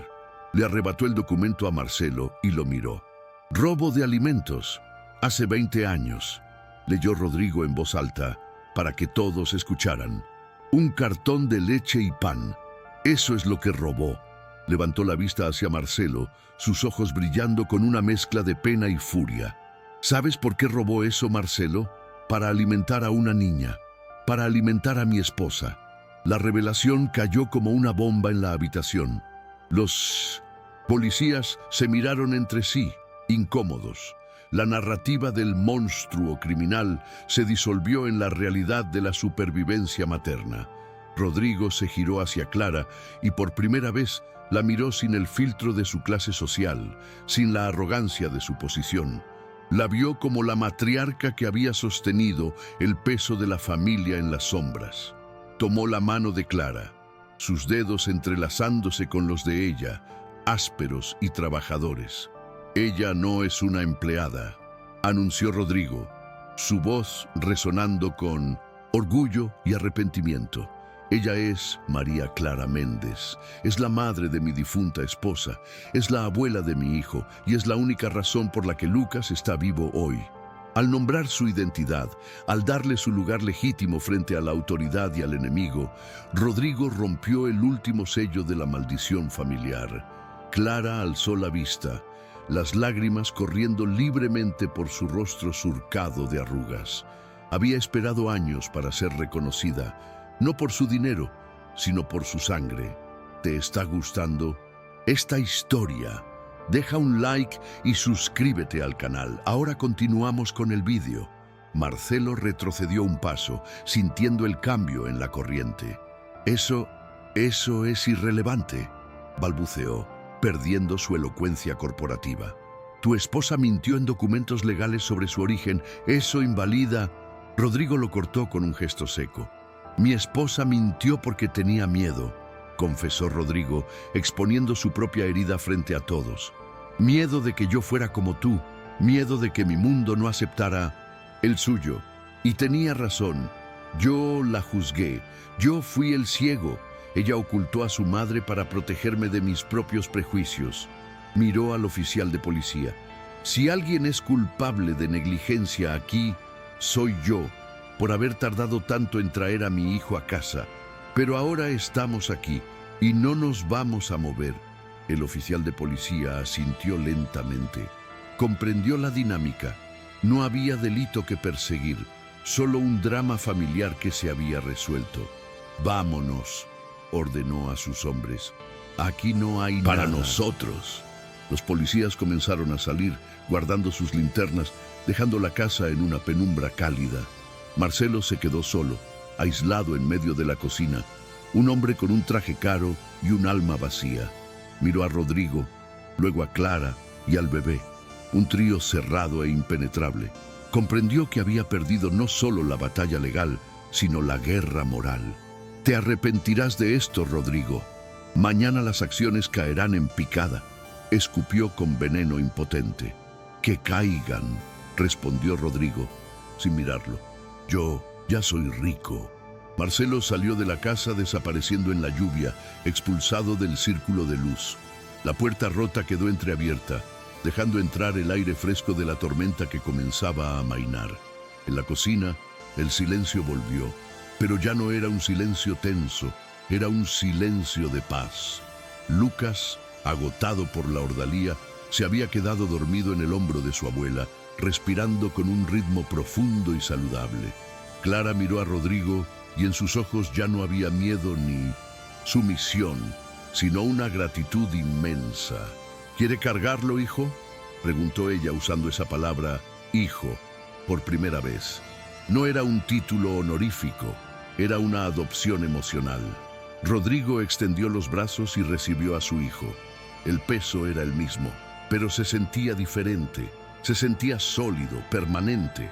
Le arrebató el documento a Marcelo y lo miró. Robo de alimentos. Hace 20 años. Leyó Rodrigo en voz alta, para que todos escucharan. Un cartón de leche y pan. Eso es lo que robó. Levantó la vista hacia Marcelo, sus ojos brillando con una mezcla de pena y furia. ¿Sabes por qué robó eso, Marcelo? Para alimentar a una niña. Para alimentar a mi esposa. La revelación cayó como una bomba en la habitación. Los policías se miraron entre sí, incómodos. La narrativa del monstruo criminal se disolvió en la realidad de la supervivencia materna. Rodrigo se giró hacia Clara y por primera vez la miró sin el filtro de su clase social, sin la arrogancia de su posición. La vio como la matriarca que había sostenido el peso de la familia en las sombras. Tomó la mano de Clara, sus dedos entrelazándose con los de ella, ásperos y trabajadores. Ella no es una empleada, anunció Rodrigo, su voz resonando con orgullo y arrepentimiento. Ella es María Clara Méndez, es la madre de mi difunta esposa, es la abuela de mi hijo y es la única razón por la que Lucas está vivo hoy. Al nombrar su identidad, al darle su lugar legítimo frente a la autoridad y al enemigo, Rodrigo rompió el último sello de la maldición familiar. Clara alzó la vista, las lágrimas corriendo libremente por su rostro surcado de arrugas. Había esperado años para ser reconocida, no por su dinero, sino por su sangre. ¿Te está gustando esta historia? Deja un like y suscríbete al canal. Ahora continuamos con el vídeo. Marcelo retrocedió un paso, sintiendo el cambio en la corriente. Eso es irrelevante, balbuceó, perdiendo su elocuencia corporativa. Tu esposa mintió en documentos legales sobre su origen. Eso invalida. Rodrigo lo cortó con un gesto seco. Mi esposa mintió porque tenía miedo, confesó Rodrigo, exponiendo su propia herida frente a todos. Miedo de que yo fuera como tú, miedo de que mi mundo no aceptara el suyo. Y tenía razón. Yo la juzgué. Yo fui el ciego. Ella ocultó a su madre para protegerme de mis propios prejuicios. Miró al oficial de policía. Si alguien es culpable de negligencia aquí, soy yo, por haber tardado tanto en traer a mi hijo a casa. Pero ahora estamos aquí y no nos vamos a mover. El oficial de policía asintió lentamente. Comprendió la dinámica. No había delito que perseguir, solo un drama familiar que se había resuelto. Vámonos, ordenó a sus hombres. Aquí no hay para nada. Nosotros. Los policías comenzaron a salir, guardando sus linternas, dejando la casa en una penumbra cálida. Marcelo se quedó solo, aislado en medio de la cocina, un hombre con un traje caro y un alma vacía. Miró a Rodrigo, luego a Clara y al bebé, un trío cerrado e impenetrable. Comprendió que había perdido no solo la batalla legal, sino la guerra moral. Te arrepentirás de esto, Rodrigo. Mañana las acciones caerán en picada. escupió con veneno impotente. «Que caigan», respondió Rodrigo, sin mirarlo. «Yo ya soy rico». Marcelo salió de la casa desapareciendo en la lluvia, expulsado del círculo de luz. La puerta rota quedó entreabierta, dejando entrar el aire fresco de la tormenta que comenzaba a amainar. En la cocina, el silencio volvió, pero ya no era un silencio tenso, era un silencio de paz. Lucas, agotado por la ordalía, se había quedado dormido en el hombro de su abuela, respirando con un ritmo profundo y saludable. Clara miró a Rodrigo y en sus ojos ya no había miedo ni sumisión, sino una gratitud inmensa. «¿Quiere cargarlo, hijo?», preguntó ella usando esa palabra, hijo, por primera vez. No era un título honorífico, era una adopción emocional. Rodrigo extendió los brazos y recibió a su hijo. El peso era el mismo, pero se sentía diferente, se sentía sólido, permanente.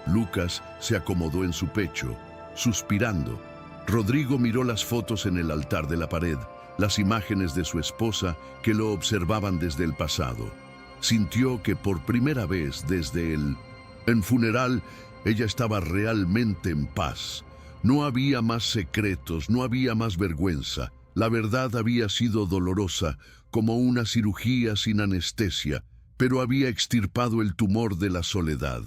Lucas se acomodó en su pecho, suspirando. Rodrigo miró las fotos en el altar de la pared, las imágenes de su esposa que lo observaban desde el pasado. Sintió que por primera vez desde el funeral ella estaba realmente en paz. No había más secretos, no había más vergüenza. La verdad había sido dolorosa, como una cirugía sin anestesia, pero había extirpado el tumor de la soledad.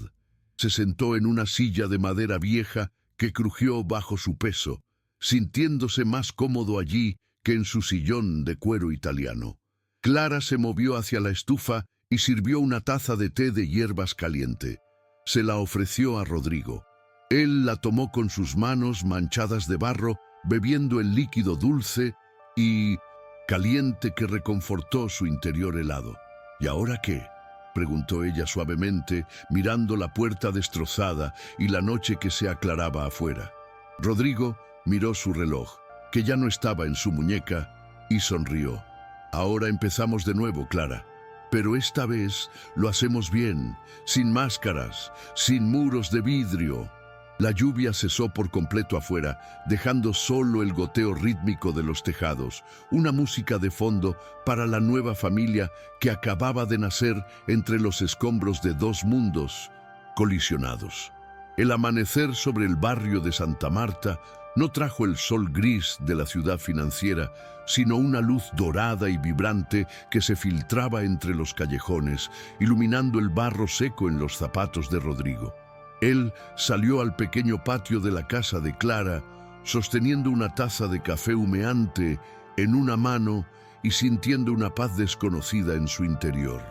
Se sentó en una silla de madera vieja que crujió bajo su peso, sintiéndose más cómodo allí que en su sillón de cuero italiano. Clara se movió hacia la estufa y sirvió una taza de té de hierbas caliente. Se la ofreció a Rodrigo. Él la tomó con sus manos manchadas de barro, bebiendo el líquido dulce y caliente que reconfortó su interior helado. «¿Y ahora qué?», preguntó ella suavemente, mirando la puerta destrozada y la noche que se aclaraba afuera. Rodrigo miró su reloj, que ya no estaba en su muñeca, y sonrió. «Ahora empezamos de nuevo, Clara. Pero esta vez lo hacemos bien, sin máscaras, sin muros de vidrio». La lluvia cesó por completo afuera, dejando solo el goteo rítmico de los tejados, una música de fondo para la nueva familia que acababa de nacer entre los escombros de dos mundos colisionados. El amanecer sobre el barrio de Santa Marta no trajo el sol gris de la ciudad financiera, sino una luz dorada y vibrante que se filtraba entre los callejones, iluminando el barro seco en los zapatos de Rodrigo. Él salió al pequeño patio de la casa de Clara, sosteniendo una taza de café humeante en una mano y sintiendo una paz desconocida en su interior.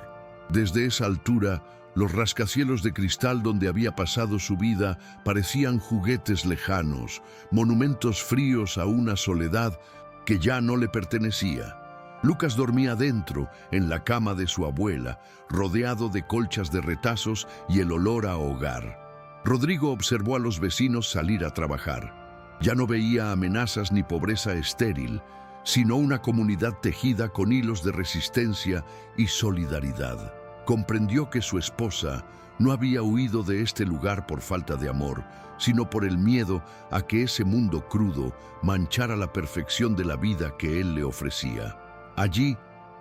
Desde esa altura, los rascacielos de cristal donde había pasado su vida parecían juguetes lejanos, monumentos fríos a una soledad que ya no le pertenecía. Lucas dormía dentro, en la cama de su abuela, rodeado de colchas de retazos y el olor a hogar. Rodrigo observó a los vecinos salir a trabajar. Ya no veía amenazas ni pobreza estéril, sino una comunidad tejida con hilos de resistencia y solidaridad. Comprendió que su esposa no había huido de este lugar por falta de amor, sino por el miedo a que ese mundo crudo manchara la perfección de la vida que él le ofrecía. Allí,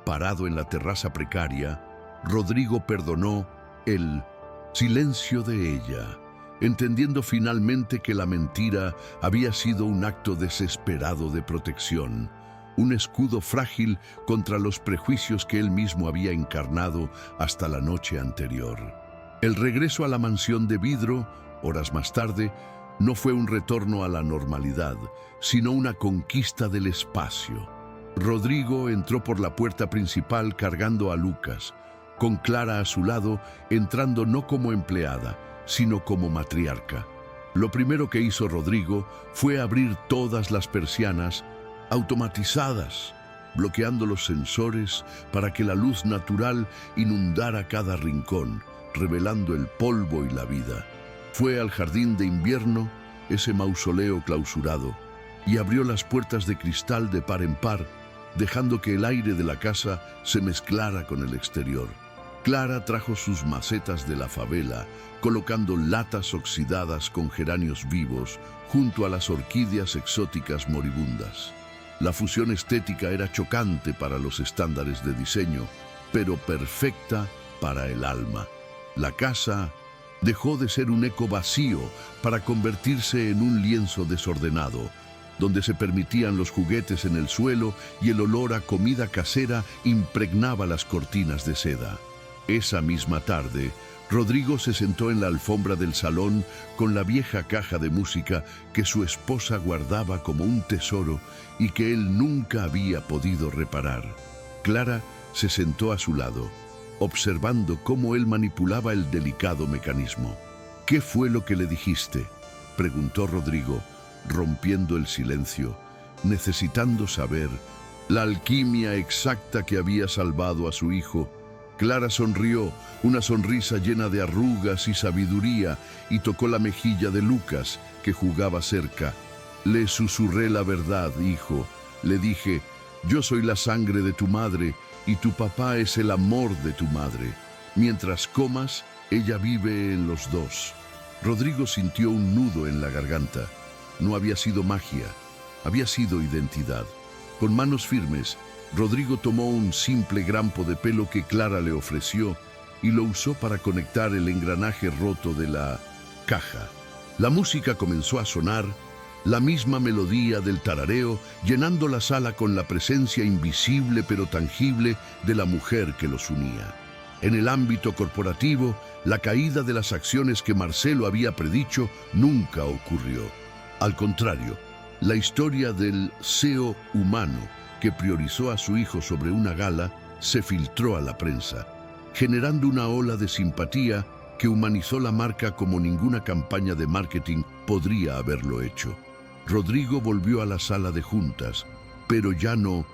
parado en la terraza precaria, Rodrigo perdonó el silencio de ella, entendiendo finalmente que la mentira había sido un acto desesperado de protección, un escudo frágil contra los prejuicios que él mismo había encarnado hasta la noche anterior. El regreso a la mansión de vidrio, horas más tarde, no fue un retorno a la normalidad, sino una conquista del espacio. Rodrigo entró por la puerta principal cargando a Lucas, con Clara a su lado, entrando no como empleada, sino como matriarca. Lo primero que hizo Rodrigo fue abrir todas las persianas automatizadas, bloqueando los sensores para que la luz natural inundara cada rincón, revelando el polvo y la vida. Fue al jardín de invierno, ese mausoleo clausurado, y abrió las puertas de cristal de par en par, dejando que el aire de la casa se mezclara con el exterior. Clara trajo sus macetas de la favela, colocando latas oxidadas con geranios vivos junto a las orquídeas exóticas moribundas. La fusión estética era chocante para los estándares de diseño, pero perfecta para el alma. La casa dejó de ser un eco vacío para convertirse en un lienzo desordenado, donde se permitían los juguetes en el suelo y el olor a comida casera impregnaba las cortinas de seda. Esa misma tarde, Rodrigo se sentó en la alfombra del salón con la vieja caja de música que su esposa guardaba como un tesoro y que él nunca había podido reparar. Clara se sentó a su lado, observando cómo él manipulaba el delicado mecanismo. «¿Qué fue lo que le dijiste?», preguntó Rodrigo, rompiendo el silencio, necesitando saber la alquimia exacta que había salvado a su hijo. Clara sonrió, una sonrisa llena de arrugas y sabiduría, y tocó la mejilla de Lucas, que jugaba cerca. «Le susurré la verdad, hijo. Le dije, yo soy la sangre de tu madre, y tu papá es el amor de tu madre. Mientras comas, ella vive en los dos». Rodrigo sintió un nudo en la garganta. No había sido magia, había sido identidad. Con manos firmes, Rodrigo tomó un simple grampo de pelo que Clara le ofreció y lo usó para conectar el engranaje roto de la caja. La música comenzó a sonar, la misma melodía del tarareo, llenando la sala con la presencia invisible pero tangible de la mujer que los unía. En el ámbito corporativo, la caída de las acciones que Marcelo había predicho nunca ocurrió. Al contrario, la historia del CEO humano que priorizó a su hijo sobre una gala se filtró a la prensa, generando una ola de simpatía que humanizó la marca como ninguna campaña de marketing podría haberlo hecho. Rodrigo volvió a la sala de juntas, pero ya no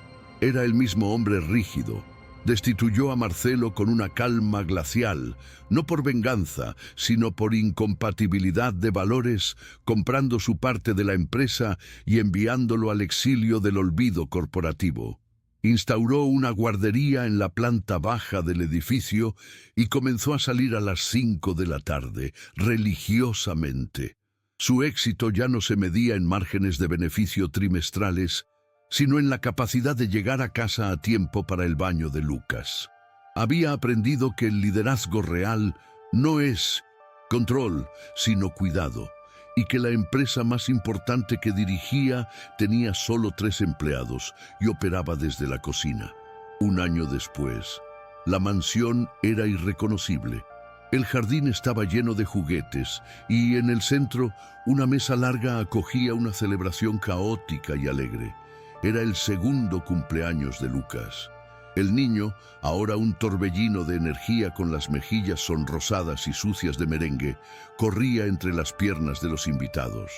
era el mismo hombre rígido. Destituyó a Marcelo con una calma glacial, no por venganza, sino por incompatibilidad de valores, comprando su parte de la empresa y enviándolo al exilio del olvido corporativo. Instauró una guardería en la planta baja del edificio y comenzó a salir a las 5 de la tarde, religiosamente. Su éxito ya no se medía en márgenes de beneficio trimestrales, sino en la capacidad de llegar a casa a tiempo para el baño de Lucas. Había aprendido que el liderazgo real no es control, sino cuidado, y que la empresa más importante que dirigía tenía solo 3 empleados y operaba desde la cocina. Un año después, la mansión era irreconocible. El jardín estaba lleno de juguetes y en el centro una mesa larga acogía una celebración caótica y alegre. Era el segundo cumpleaños de Lucas. El niño, ahora un torbellino de energía con las mejillas sonrosadas y sucias de merengue, corría entre las piernas de los invitados.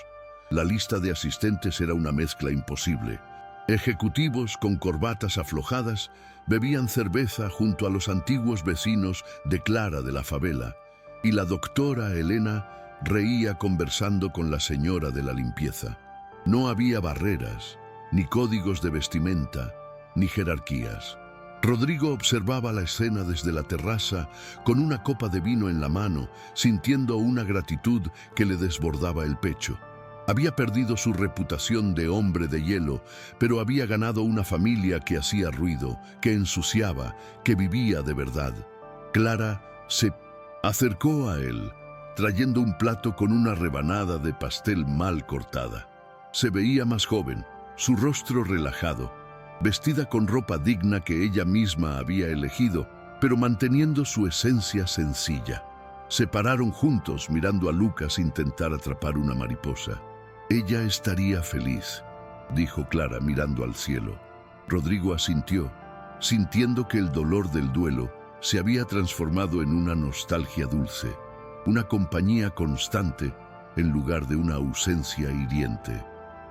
La lista de asistentes era una mezcla imposible. Ejecutivos con corbatas aflojadas bebían cerveza junto a los antiguos vecinos de Clara de la favela, y la doctora Elena reía conversando con la señora de la limpieza. No había barreras, ni códigos de vestimenta, ni jerarquías. Rodrigo observaba la escena desde la terraza con una copa de vino en la mano, sintiendo una gratitud que le desbordaba el pecho. Había perdido su reputación de hombre de hielo, pero había ganado una familia que hacía ruido, que ensuciaba, que vivía de verdad. Clara se acercó a él, trayendo un plato con una rebanada de pastel mal cortada. Se veía más joven, su rostro relajado, vestida con ropa digna que ella misma había elegido, pero manteniendo su esencia sencilla. Se pararon juntos mirando a Lucas intentar atrapar una mariposa. «Ella estaría feliz», dijo Clara mirando al cielo. Rodrigo asintió, sintiendo que el dolor del duelo se había transformado en una nostalgia dulce, una compañía constante en lugar de una ausencia hiriente.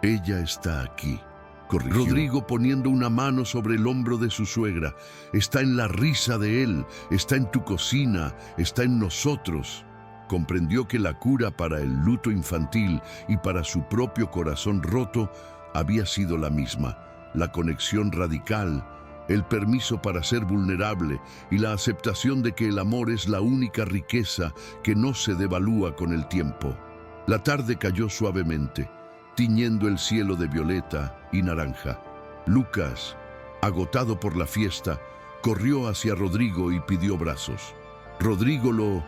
«Ella está aquí», corrigió Rodrigo poniendo una mano sobre el hombro de su suegra. «Está en la risa de él, está en tu cocina, está en nosotros». Comprendió que la cura para el luto infantil y para su propio corazón roto había sido la misma: la conexión radical, el permiso para ser vulnerable y la aceptación de que el amor es la única riqueza que no se devalúa con el tiempo. La tarde cayó suavemente, tiñendo el cielo de violeta y naranja. Lucas, agotado por la fiesta, corrió hacia Rodrigo y pidió brazos. Rodrigo lo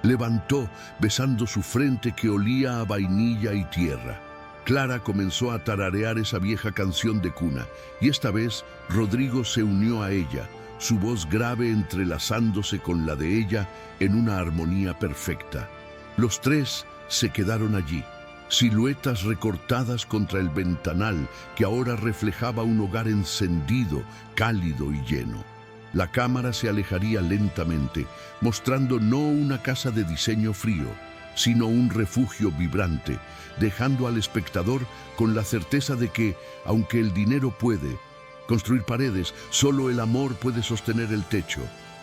levantó, besando su frente que olía a vainilla y tierra. Clara comenzó a tararear esa vieja canción de cuna, y esta vez Rodrigo se unió a ella, su voz grave entrelazándose con la de ella en una armonía perfecta. Los tres se quedaron allí, siluetas recortadas contra el ventanal que ahora reflejaba un hogar encendido, cálido y lleno. La cámara se alejaría lentamente, mostrando no una casa de diseño frío, sino un refugio vibrante, dejando al espectador con la certeza de que, aunque el dinero puede construir paredes, solo el amor puede sostener el techo.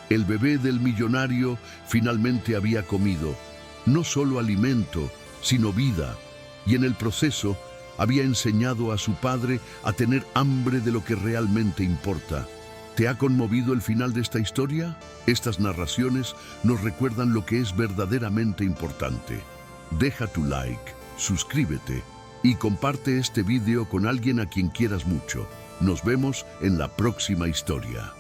El bebé del millonario finalmente había comido, no solo alimento, sino vida, y en el proceso había enseñado a su padre a tener hambre de lo que realmente importa. ¿Te ha conmovido el final de esta historia? Estas narraciones nos recuerdan lo que es verdaderamente importante. Deja tu like, suscríbete y comparte este video con alguien a quien quieras mucho. Nos vemos en la próxima historia.